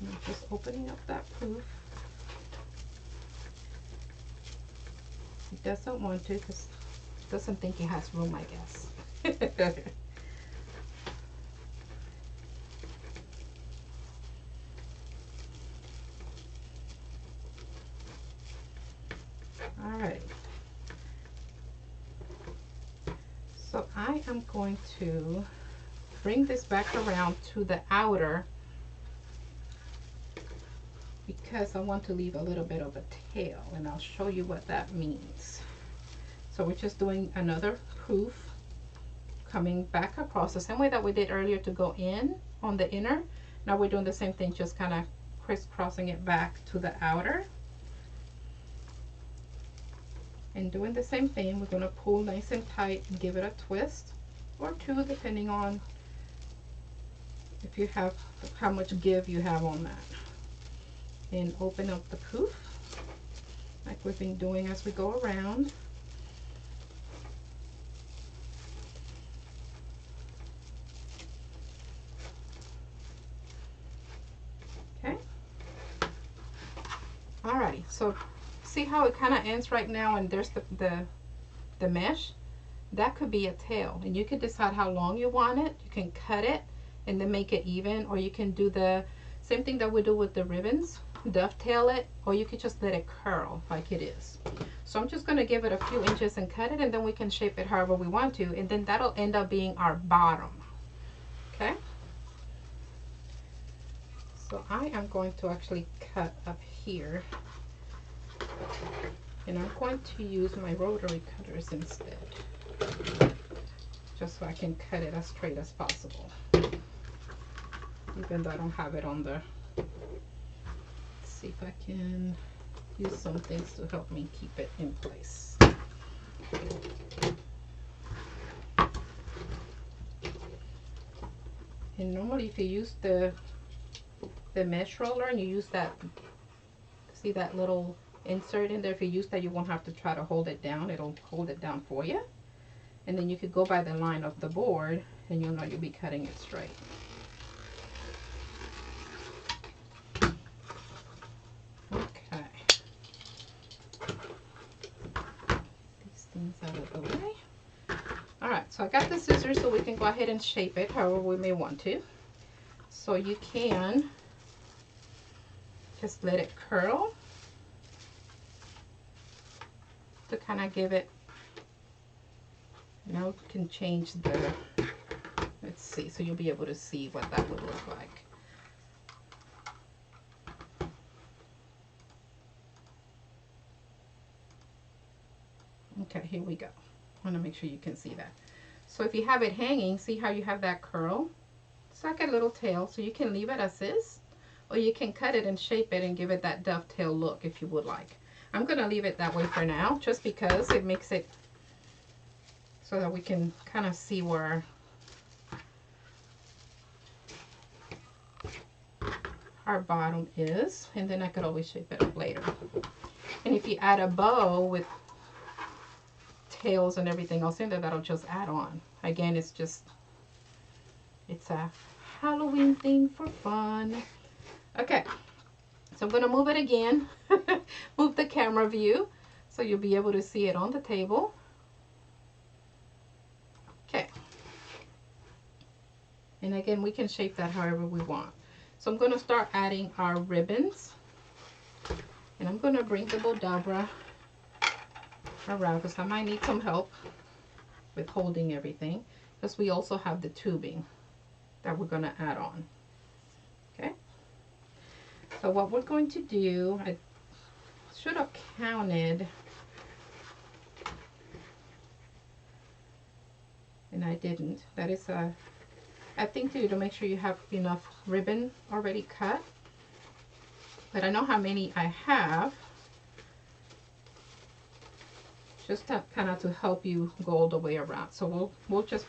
And I'm just opening up that poof. It doesn't want to because it doesn't think it has room, I guess. All right. So I am going to bring this back around to the outer, because I want to leave a little bit of a tail, and I'll show you what that means. So we're just doing another poof, coming back across the same way that we did earlier to go in on the inner. Now we're doing the same thing, just kind of crisscrossing it back to the outer. And doing the same thing, we're going to pull nice and tight and give it a twist or two, depending on if you have how much give you have on that. And open up the poof like we've been doing as we go around. Okay. Alrighty, so see how it kind of ends right now, and there's the mesh. That could be a tail, and you can decide how long you want it. You can cut it and then make it even, or you can do the same thing that we do with the ribbons, dovetail it, or you could just let it curl like it is. So I'm just going to give it a few inches and cut it, and then we can shape it however we want to, and then that'll end up being our bottom. Okay, so I am going to actually cut up here, and I'm going to use my rotary cutters instead, just so I can cut it as straight as possible, even though I don't have it on the. Let's see if I can use some things to help me keep it in place. And normally if you use the mesh roller and you use that, see that little insert in there, if you use that, you won't have to try to hold it down. It'll hold it down for you, and then you could go by the line of the board and you'll know you'll be cutting it straight. So I got the scissors so we can go ahead and shape it however we may want to. So you can just let it curl to kind of give it, now you can change the, let's see, so you'll be able to see what that would look like. Okay, here we go. I want to make sure you can see that. So if you have it hanging, see how you have that curl? It's like a little tail, so you can leave it as is, or you can cut it and shape it and give it that dovetail look if you would like. I'm going to leave it that way for now, just because it makes it so that we can kind of see where our bottom is, and then I could always shape it up later. And if you add a bow with tails and everything else in there, that'll just add on. Again, it's a Halloween thing for fun. Okay, so I'm going to move it again. Move the camera view so you'll be able to see it on the table. Okay. And again, we can shape that however we want. So I'm going to start adding our ribbons. And I'm going to bring the Bodabra around because I might need some help with holding everything, because we also have the tubing that we're going to add on. Okay. So what we're going to do, I should have counted, and I didn't. That is a thing to do to make sure you have enough ribbon already cut. But I know how many I have, just to kind of to help you go all the way around. So we'll just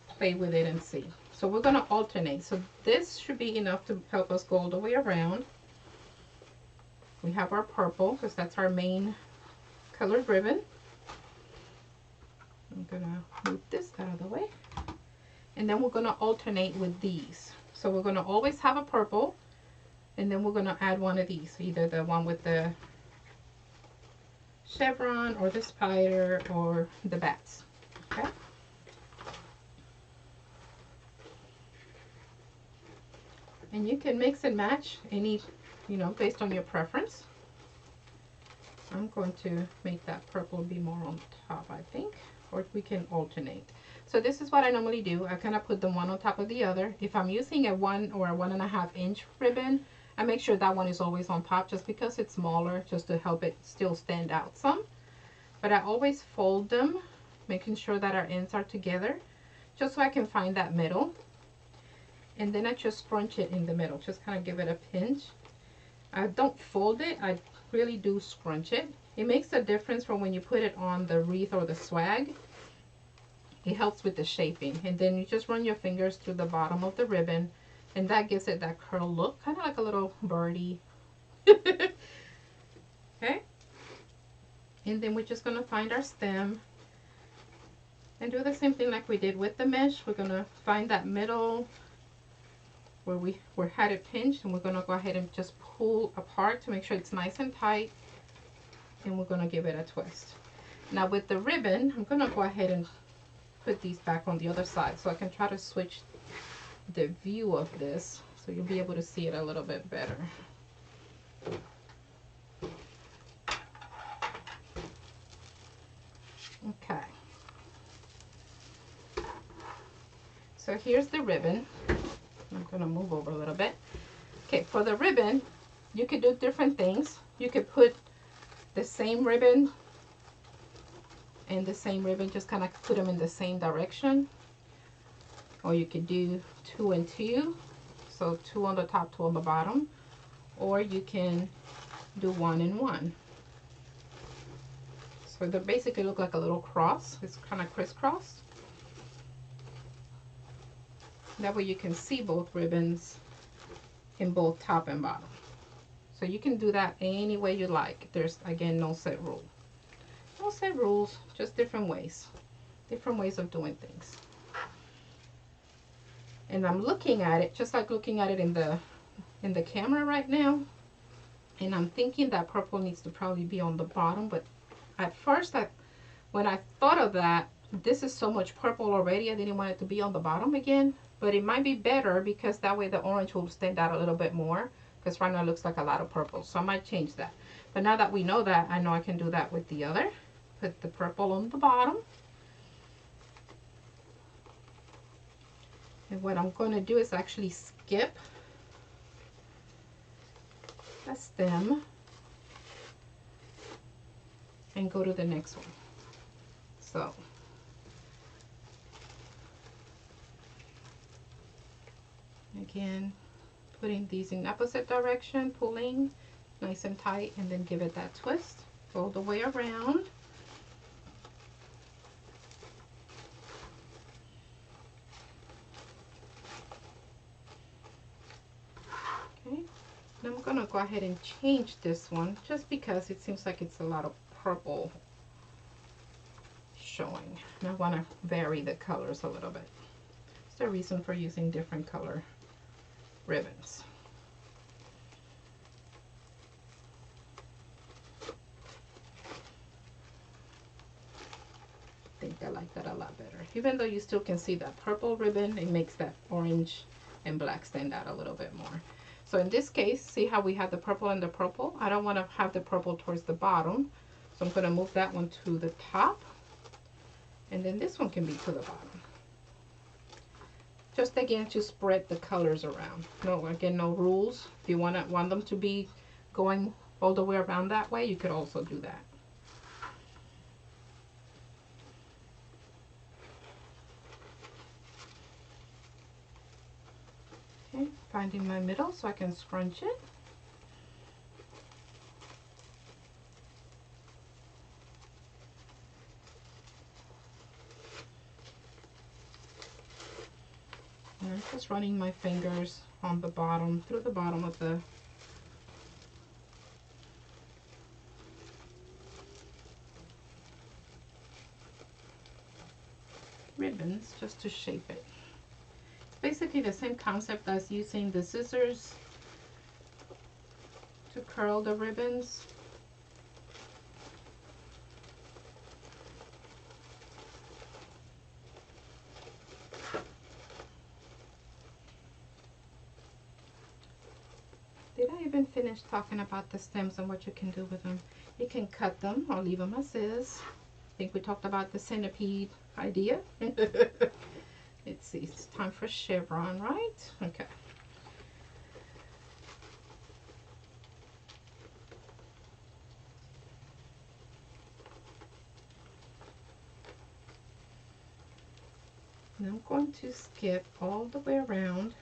play with it and see. So we're going to alternate. So this should be enough to help us go all the way around. We have our purple, because that's our main colored ribbon. I'm going to move this out of the way. And then we're going to alternate with these. So we're going to always have a purple, and then we're going to add one of these, either the one with the chevron or the spider or the bats. Okay. And you can mix and match any, based on your preference. I'm going to make that purple be more on top, I think, or we can alternate. So this is what I normally do. I kind of put them one on top of the other. If I'm using a 1 or a 1.5 inch ribbon, I make sure that one is always on top, just because it's smaller, just to help it still stand out some. But I always fold them, making sure that our ends are together, just so I can find that middle. And then I just scrunch it in the middle, just kind of give it a pinch. I don't fold it, I really do scrunch it. It makes a difference from when you put it on the wreath or the swag. It helps with the shaping. And then you just run your fingers through the bottom of the ribbon, and that gives it that curl look, kind of like a little birdie. Okay. And then we're just going to find our stem and do the same thing like we did with the mesh. We're going to find that middle where we had it pinched, and we're going to go ahead and just pull apart to make sure it's nice and tight, and we're going to give it a twist. Now with the ribbon, I'm going to go ahead and put these back on the other side so I can try to switch the view of this so you'll be able to see it a little bit better. Okay. So here's the ribbon. I'm going to move over a little bit. Okay, for the ribbon, you could do different things. You could put the same ribbon and the same ribbon, just kind of put them in the same direction. Or you could do 2 and 2, so 2 on the top, 2 on the bottom. Or you can do 1 and 1. So they basically look like a little cross. It's kind of crisscross. That way you can see both ribbons in both top and bottom. So you can do that any way you like. There's, again, no set rule. No set rules, just different ways. Different ways of doing things. And I'm looking at it, just like looking at it in the camera right now. And I'm thinking that purple needs to probably be on the bottom. But at first, when I thought of that, This is so much purple already. I didn't want it to be on the bottom again, but it might be better because that way the orange will stand out a little bit more, because right now it looks like a lot of purple. So I might change that. But now that we know that, I know I can do that with the other. Put the purple on the bottom. And what I'm going to do is actually skip the stem and go to the next one. So again, putting these in opposite direction, pulling nice and tight, and then give it that twist all the way around. Okay, now I'm gonna go ahead and change this one just because it seems like it's a lot of purple showing, and I want to vary the colors a little bit. It's the reason for using different color ribbons. I think I like that a lot better. Even though you still can see that purple ribbon, it makes that orange and black stand out a little bit more. So in this case, see how we have the purple and the purple? I don't want to have the purple towards the bottom, so I'm going to move that one to the top, and then this one can be to the bottom. Just again to spread the colors around. No, again, no rules. If you want them to be going all the way around that way, you could also do that. Okay, finding my middle so I can scrunch it. And I'm just running my fingers on the bottom, through the bottom of the ribbons just to shape it. Basically the same concept as using the scissors to curl the ribbons. Did I even finish talking about the stems and what you can do with them? You can cut them or leave them as is. I think we talked about the centipede idea. Let's see, it's time for chevron, right? Okay. And I'm going to skip all the way around,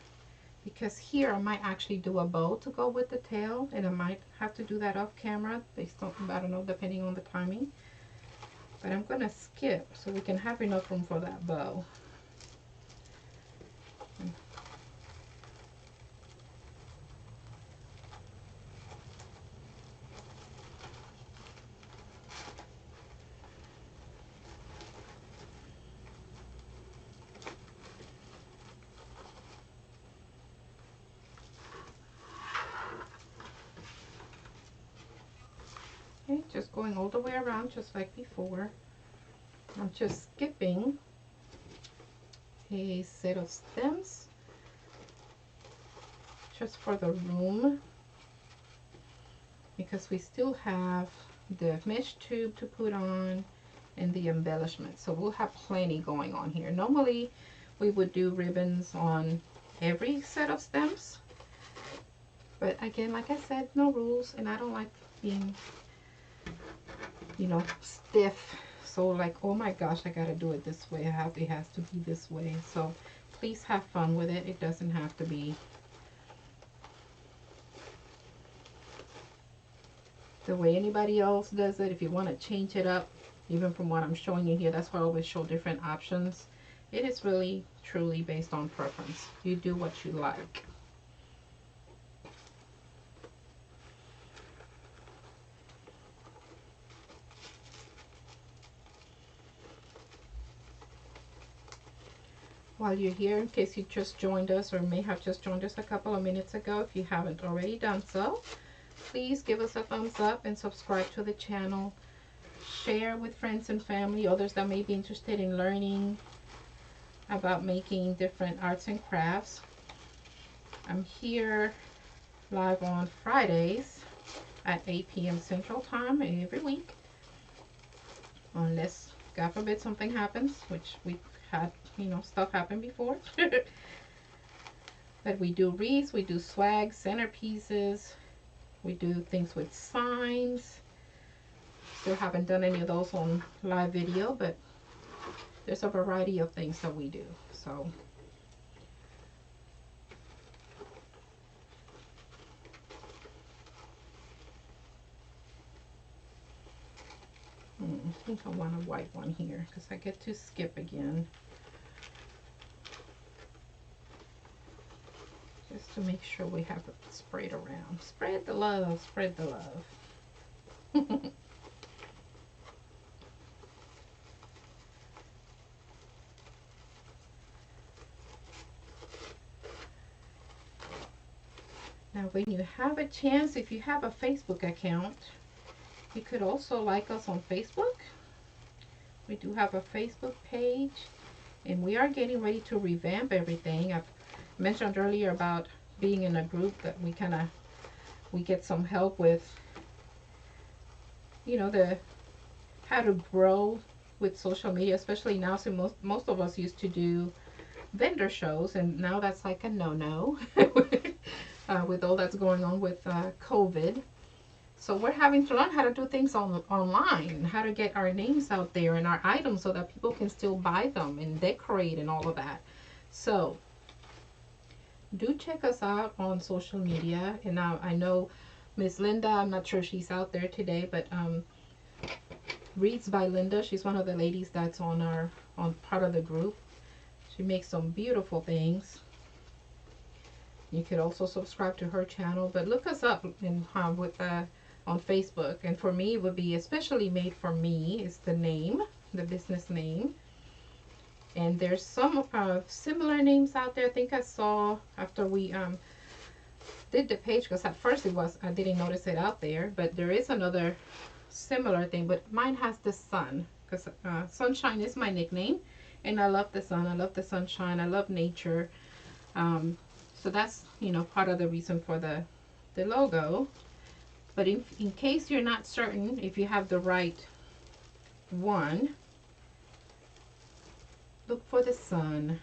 because here I might actually do a bow to go with the tail, and I might have to do that off camera based on, I don't know, depending on the timing. But I'm going to skip so we can have enough room for that bow. Okay, just going all the way around just like before. I'm just skipping a set of stems just for the room, because we still have the mesh tube to put on and the embellishment, so we'll have plenty going on here. Normally we would do ribbons on every set of stems, but again, like I said, no rules, and I don't like being, you know, stiff. So like, oh my gosh, I gotta do it this way. It has to be this way. So please have fun with it. It doesn't have to be the way anybody else does it. If you want to change it up, even from what I'm showing you here, that's why I always show different options. It is really, truly based on preference. You do what you like. While you're here, in case you just joined us or may have just joined us a couple of minutes ago, if you haven't already done so, please give us a thumbs up and subscribe to the channel. share with friends and family, others that may be interested in learning about making different arts and crafts. I'm here live on Fridays at 8 p.m. Central Time every week, unless God forbid something happens, which we've had, stuff happen before. But we do wreaths, we do swag, centerpieces, we do things with signs. Still haven't done any of those on live video, but there's a variety of things that we do. So I think I want a white one here because I get to skip again. Just to make sure we have it sprayed around. Spread the love, spread the love. Now when you have a chance, if you have a Facebook account, you could also like us on Facebook. We do have a Facebook page, and we are getting ready to revamp everything. I've mentioned earlier about being in a group that we get some help with, the how to grow with social media, especially now. So most of us used to do vendor shows, and now that's like a no-no with all that's going on with COVID. So we're having to learn how to do things online, how to get our names out there and our items so that people can still buy them and decorate and all of that. So do check us out on social media. And now I know Miss Linda, I'm not sure if she's out there today, but Reads by Linda, she's one of the ladies that's on part of the group. She makes some beautiful things. You could also subscribe to her channel, but look us up in on Facebook. And for me, it would be Especially Made for Me is the name, the business name. And there's some similar names out there. I think I saw after we did the page, because at first I didn't notice it out there, but there is another similar thing, but mine has the sun, because Sunshine is my nickname, and I love the sun, I love the sunshine, I love nature. So that's part of the reason for the logo. But in case you're not certain if you have the right one, look for the sun.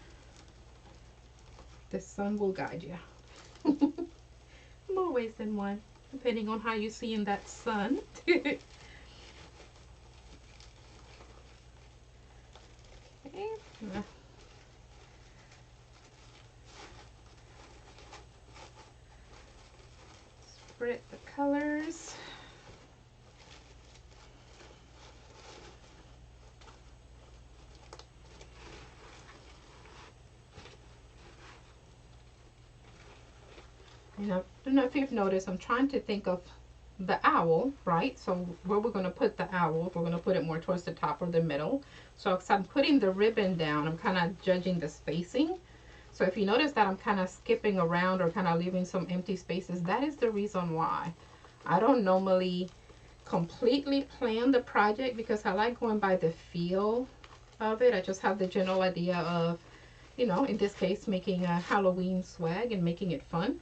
The sun will guide you. More ways than one, depending on how you see in that sun. Okay. Spread the colors. And I don't know if you've noticed, I'm trying to think of the owl, right? So where we're going to put the owl, we're going to put it more towards the top or the middle. So as I'm putting the ribbon down, I'm kind of judging the spacing. So if you notice that I'm kind of skipping around or kind of leaving some empty spaces, that is the reason why. I don't normally completely plan the project because I like going by the feel of it. I just have the general idea of, in this case, making a Halloween swag and making it fun.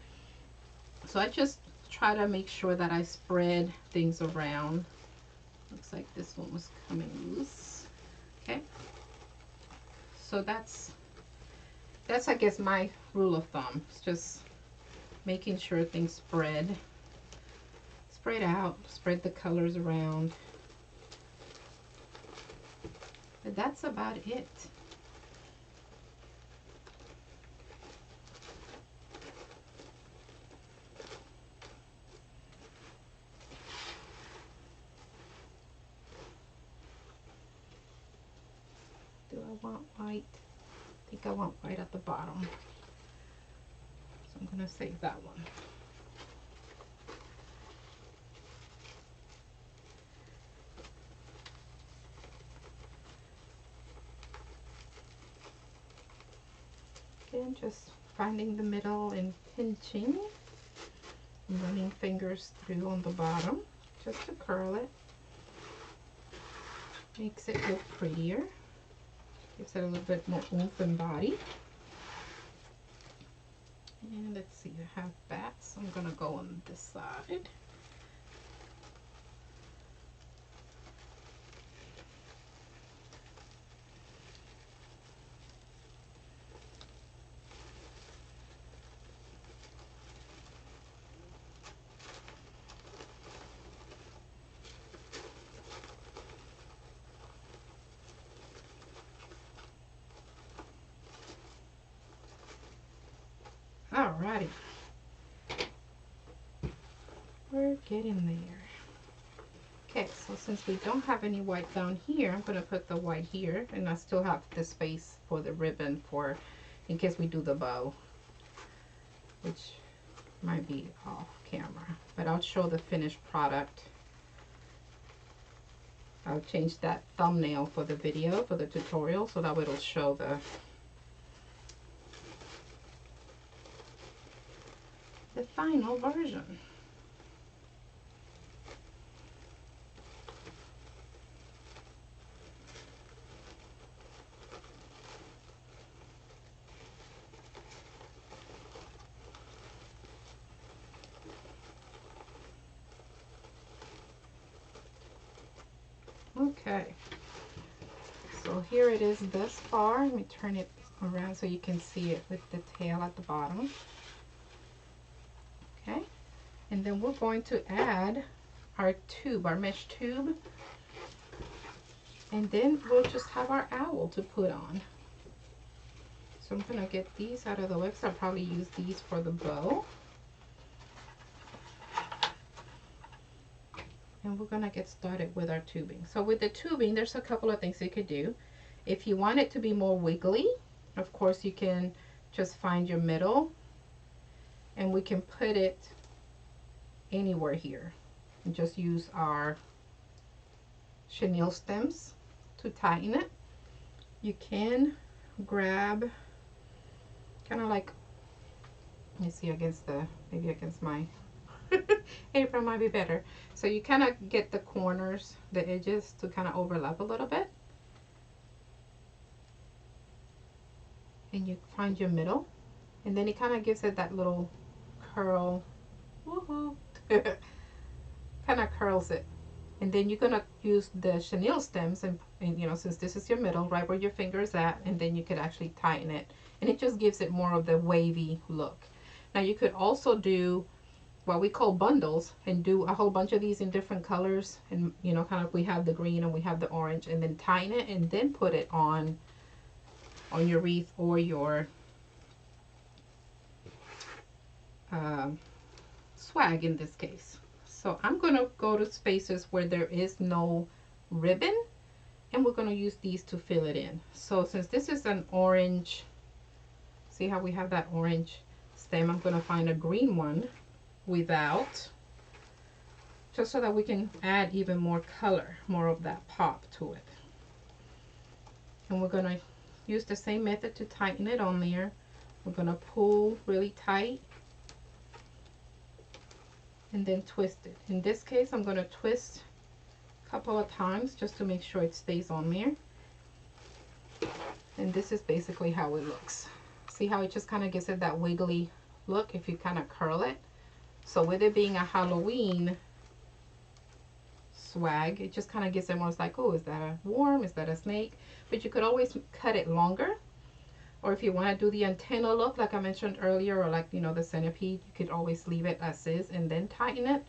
So I just try to make sure that I spread things around. Looks like this one was coming loose. Okay. So that's I guess my rule of thumb. It's just making sure things spread out, spread the colors around. But that's about it. Do I want white? I think I want white at the bottom. So I'm going to save that one. Again, just finding the middle and pinching. And running fingers through on the bottom just to curl it. Makes it look prettier. Gives it a little bit more oomph and body. And let's see, I have bats. I'm gonna go on this side. Alrighty, we're getting there. Okay, so since we don't have any white down here, I'm going to put the white here, and I still have the space for the ribbon for in case we do the bow, which might be off camera, but I'll show the finished product. I'll change that thumbnail for the video, for the tutorial, so that it'll show the final version. Okay, so here it is thus far. Let me turn it around so you can see it with the tail at the bottom. Okay, and then we're going to add our tube, our mesh tube, and then we'll just have our owl to put on. So I'm gonna get these out of the way because I'll probably use these for the bow. And we're gonna get started with our tubing. So with the tubing, there's a couple of things you could do. If you want it to be more wiggly, of course you can just find your middle, and we can put it anywhere here. And just use our chenille stems to tighten it. You can grab kind of like, let me see, against the, maybe against my apron might be better. So you kind of get the corners, the edges to kind of overlap a little bit. And you find your middle. And then it kind of gives it that little curl. Woohoo! Kind of curls it. And then you're going to use the chenille stems and, you know, since this is your middle, right where your finger is at, and then you could actually tighten it. And it just gives it more of the wavy look. Now you could also do what we call bundles and do a whole bunch of these in different colors, and you know, kind of, we have the green and we have the orange, and then tighten it and then put it on your wreath or your swag in this case. So I'm going to go to spaces where there is no ribbon, and we're going to use these to fill it in. So since this is an orange, see how we have that orange stem, I'm going to find a green one without, just so that we can add even more color, more of that pop to it. And we're going to use the same method to tighten it on there. We're going to pull really tight and then twist it. In this case, I'm going to twist a couple of times just to make sure it stays on there. And this is basically how it looks. See how it just kind of gives it that wiggly look if you kind of curl it. So with it being a Halloween swag, it just kind of gives it more, it's like, oh, is that a worm? Is that a snake? But you could always cut it longer. Or if you want to do the antenna look, like I mentioned earlier, or like, you know, the centipede, you could always leave it as is and then tighten it.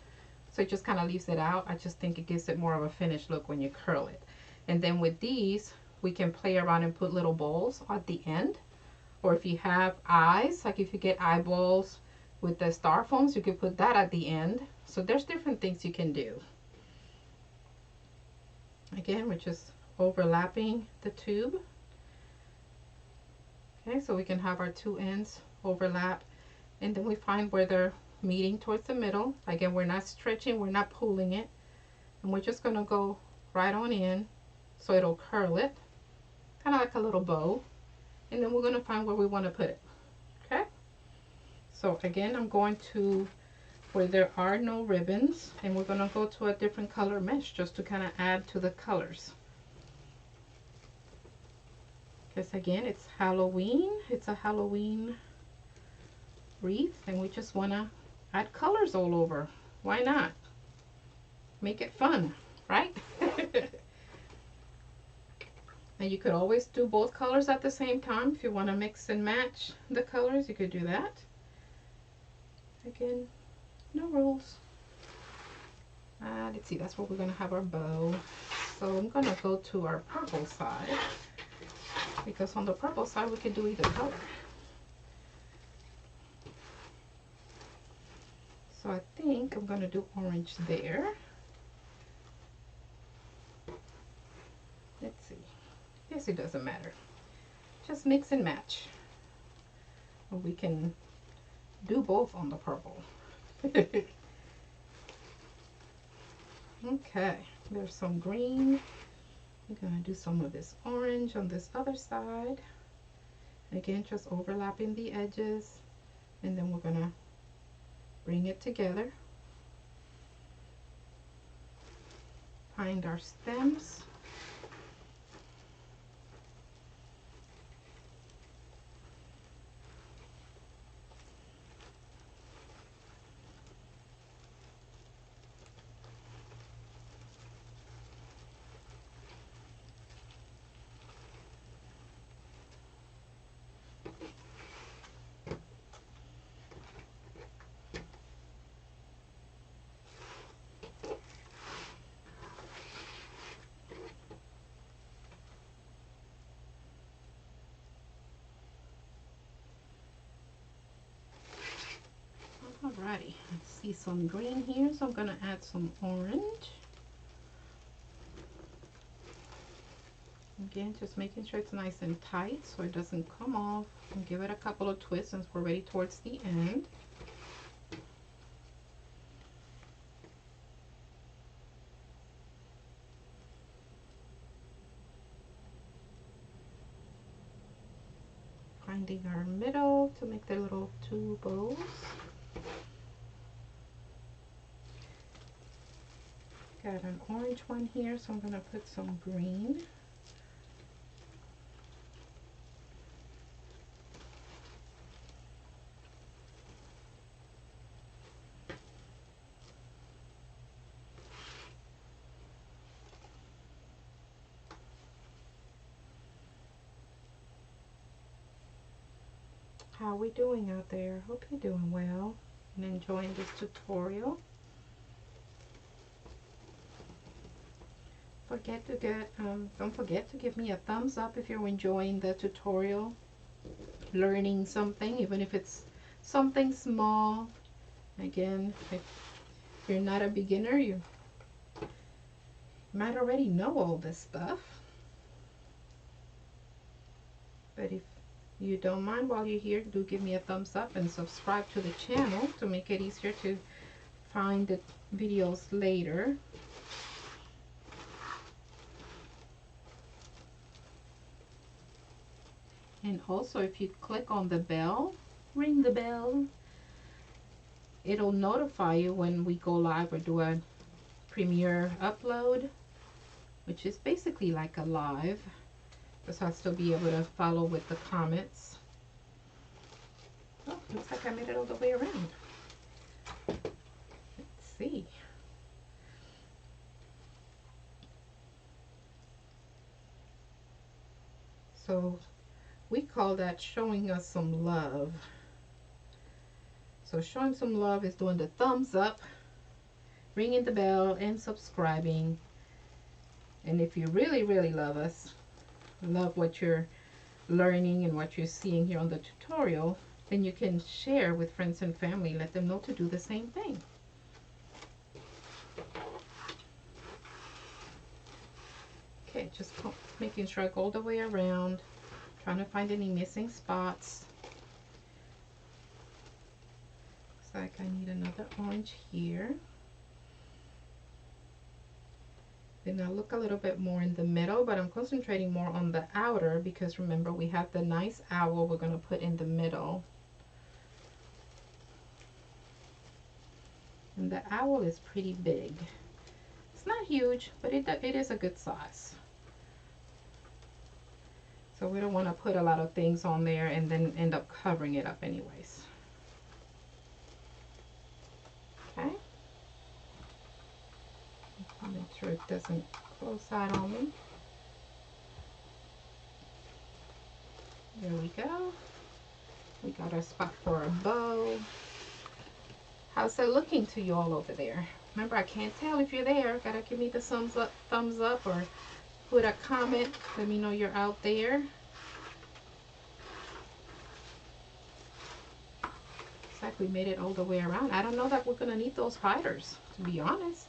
So it just kind of leaves it out. I just think it gives it more of a finished look when you curl it. And then with these, we can play around and put little balls at the end. Or if you have eyes, like if you get eyeballs with the styrofoams, you could put that at the end. So there's different things you can do. Again, we're just overlapping the tube. Okay, so we can have our two ends overlap, and then we find where they're meeting towards the middle. Again, we're not stretching, we're not pulling it, and we're just going to go right on in so it'll curl it, kind of like a little bow. And then we're going to find where we want to put it. Okay, so again, I'm going to where there are no ribbons, and we're going to go to a different color mesh just to kind of add to the colors. because again, it's Halloween. It's a Halloween wreath, and we just want to add colors all over. Why not? Make it fun, right? And you could always do both colors at the same time. If you want to mix and match the colors, you could do that. Again, no rules. Let's see, that's where we're going to have our bow. So I'm going to go to our purple side, because on the purple side we could do either color. So I think I'm going to do orange there. Let's see. Yes, it doesn't matter. Just mix and match. Or we can do both on the purple. Okay, there's some green. We're going to do some of this orange on this other side. Again, just overlapping the edges. And then we're going to bring it together. Find our stems. Alrighty, I see some green here, so I'm going to add some orange. Again, just making sure it's nice and tight so it doesn't come off. And give it a couple of twists since we're ready towards the end. Finding our middle to make the little two bows. Got an orange one here, so I'm going to put some green. How are we doing out there? Hope you're doing well and enjoying this tutorial. Don't forget to give me a thumbs up if you're enjoying the tutorial, learning something, even if it's something small. Again, if you're not a beginner, you might already know all this stuff. But if you don't mind, while you're here, do give me a thumbs up and subscribe to the channel to make it easier to find the videos later. And also, if you click on the bell, ring the bell, it'll notify you when we go live or do a premiere upload, which is basically like a live. Just I'll still be able to follow with the comments. Oh, looks like I made it all the way around. Let's see. So we call that showing us some love. So showing some love is doing the thumbs up, ringing the bell, and subscribing. And if you really, really love us, love what you're learning and what you're seeing here on the tutorial, then you can share with friends and family. Let them know to do the same thing. Okay, just making sure I go all the way around, trying to find any missing spots. Looks like I need another orange here. Then I'll look a little bit more in the middle, but I'm concentrating more on the outer because remember we have the nice owl we're going to put in the middle. And the owl is pretty big. It's not huge, but it is a good size. So we don't want to put a lot of things on there and then end up covering it up anyways. Okay. Make sure it doesn't close side on me. There we go. We got our spot for our bow. How's it looking to you all over there? Remember, I can't tell if you're there. Gotta give me the thumbs up, or put a comment. Let me know you're out there. Looks like we made it all the way around. I don't know that we're gonna need those spiders, to be honest.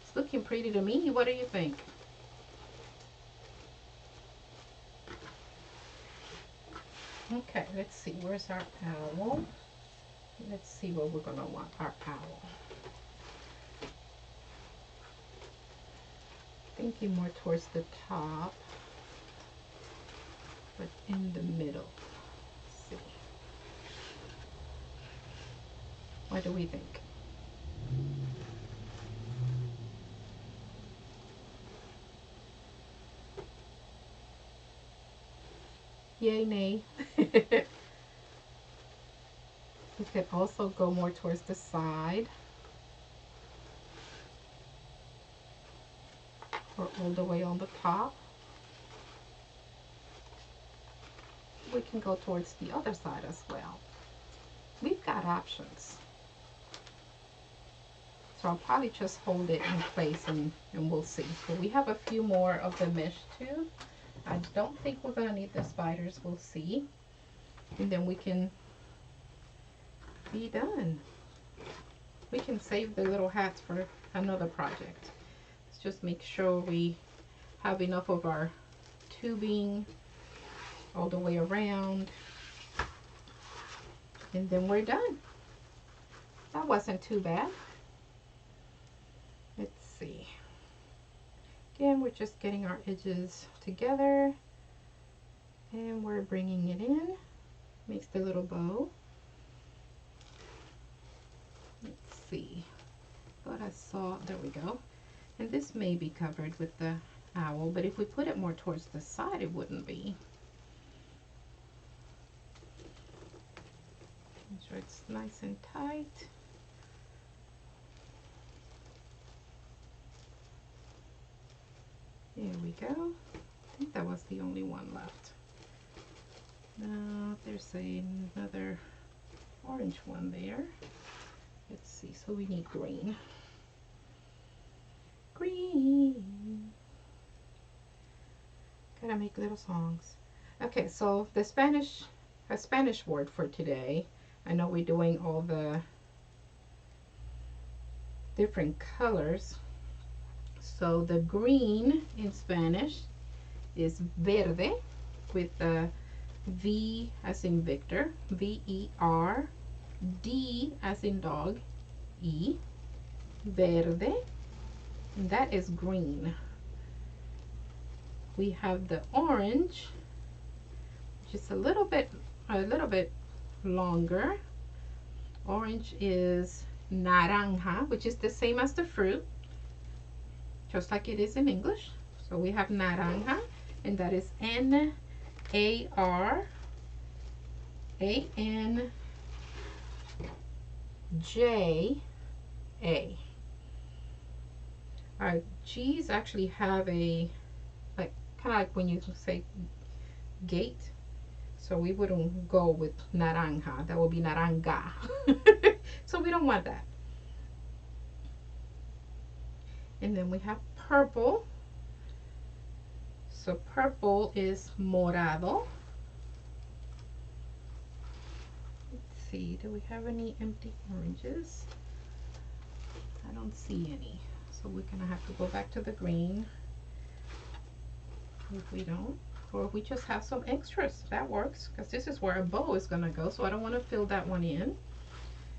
It's looking pretty to me. What do you think? Okay, let's see. Where's our owl? Let's see where we're gonna want our owl. Thinking more towards the top, but in the middle. Let's see. What do we think? Yay, nay. We could also go more towards the side, or all the way on the top. We can go towards the other side as well. We've got options. So I'll probably just hold it in place and we'll see. So we have a few more of the mesh too. I don't think we're gonna need the spiders, we'll see. And then we can be done. We can save the little hats for another project. Let's just make sure we have enough of our tubing all the way around. And then we're done. That wasn't too bad. Let's see. Again, we're just getting our edges together and we're bringing it in. Makes the little bow. Let's see. Thought I saw, there we go. And this may be covered with the owl, but if we put it more towards the side, it wouldn't be. Make sure it's nice and tight. There we go. I think that was the only one left. Now there's another orange one there. Let's see, so we need green. Green. Gotta make little songs. Okay, so the a Spanish word for today. I know we're doing all the different colors. So the green in Spanish is verde, with the V as in Victor, V-E-R, D as in dog, E, verde, and that is green. We have the orange, which is a little bit longer. Orange is naranja, which is the same as the fruit, just like it is in English. So we have naranja, and that is N-A-R-A-N-J-A. Our G's actually have a, like, kind of like when you say gate. So we wouldn't go with naranja. That would be naranja. So we don't want that. And then we have purple. So purple is morado. Let's see, do we have any empty oranges? I don't see any. So we're gonna have to go back to the green. If we don't, or we just have some extras, that works, because this is where a bow is gonna go, so I don't want to fill that one in.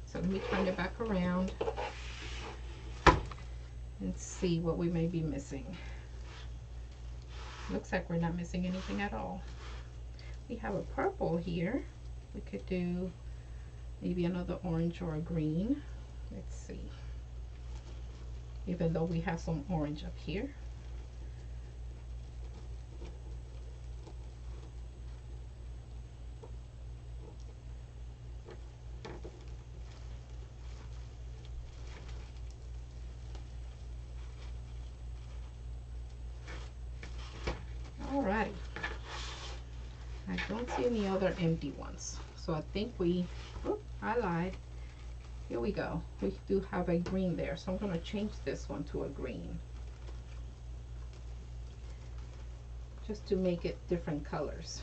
So let me turn it back around and see what we may be missing. Looks like we're not missing anything at all. We have a purple here. We could do maybe another orange or a green. Let's see. Even though we have some orange up here. don't see any other empty ones. So I think I lied. Here we go. We do have a green there. So I'm going to change this one to a green. Just to make it different colors.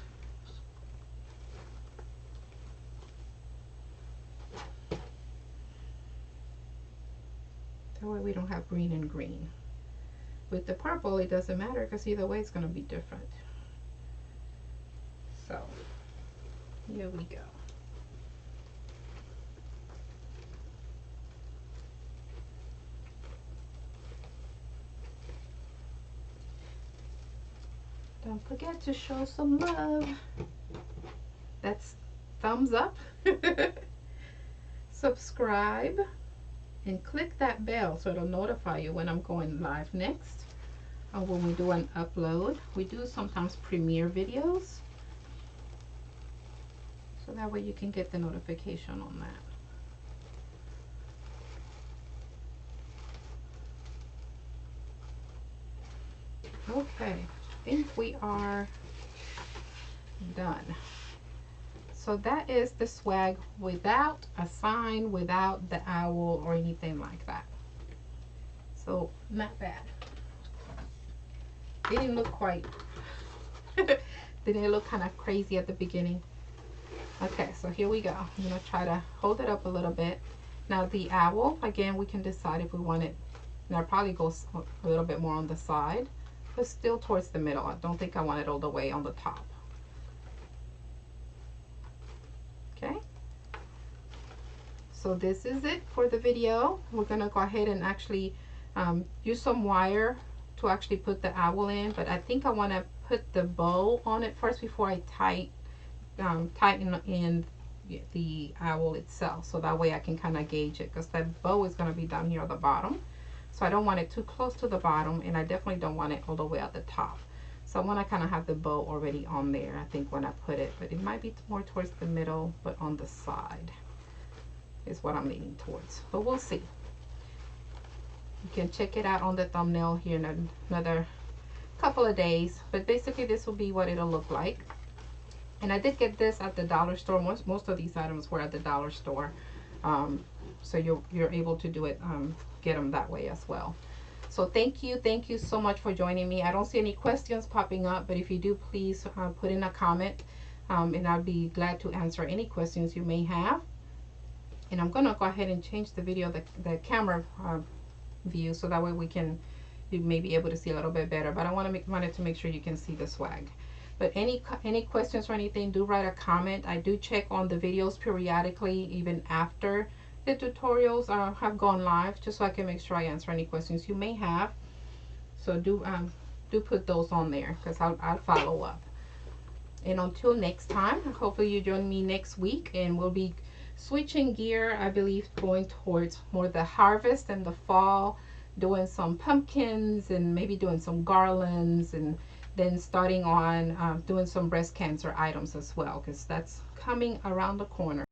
That way we don't have green and green. With the purple, it doesn't matter because either way it's going to be different. So, here we go. Don't forget to show some love. That's thumbs up. Subscribe. And click that bell so it'll notify you when I'm going live next. Or when we do an upload. We do sometimes premiere videos. So that way you can get the notification on that. Okay, I think we are done. So that is the swag without a sign, without the owl or anything like that. So not bad. Didn't look quite, didn't it look kind of crazy at the beginning? Okay, so here we go. I'm gonna try to hold it up a little bit. Now the owl, again, we can decide if we want it. Now it probably goes a little bit more on the side, but still towards the middle. I don't think I want it all the way on the top. Okay, so this is it for the video. We're gonna go ahead and actually use some wire to actually put the owl in, but I think I want to put the bow on it first before I tighten in the owl itself, so that way I can kind of gauge it, because that bow is going to be down here at the bottom, so I don't want it too close to the bottom, and I definitely don't want it all the way at the top. So I want to kind of have the bow already on there, I think, when I put it, but it might be more towards the middle, but on the side is what I'm leaning towards, but we'll see. You can check it out on the thumbnail here in another couple of days, but basically this will be what it'll look like. And I did get this at the dollar store. Most of these items were at the dollar store, so you're able to do it, get them that way as well. So thank you so much for joining me. I don't see any questions popping up, but if you do, please put in a comment, and I'll be glad to answer any questions you may have. And I'm gonna go ahead and change the video, the camera view, so that way you may be able to see a little bit better. But I wanted to make sure you can see the swag. But any questions or anything, do write a comment. I do check on the videos periodically, even after the tutorials have gone live, just so I can make sure I answer any questions you may have. So do put those on there, because I'll follow up. And until next time, hopefully you join me next week, and we'll be switching gear, I believe, going towards more the harvest and the fall, doing some pumpkins and maybe doing some garlands, and then starting on doing some breast cancer items as well, because that's coming around the corner.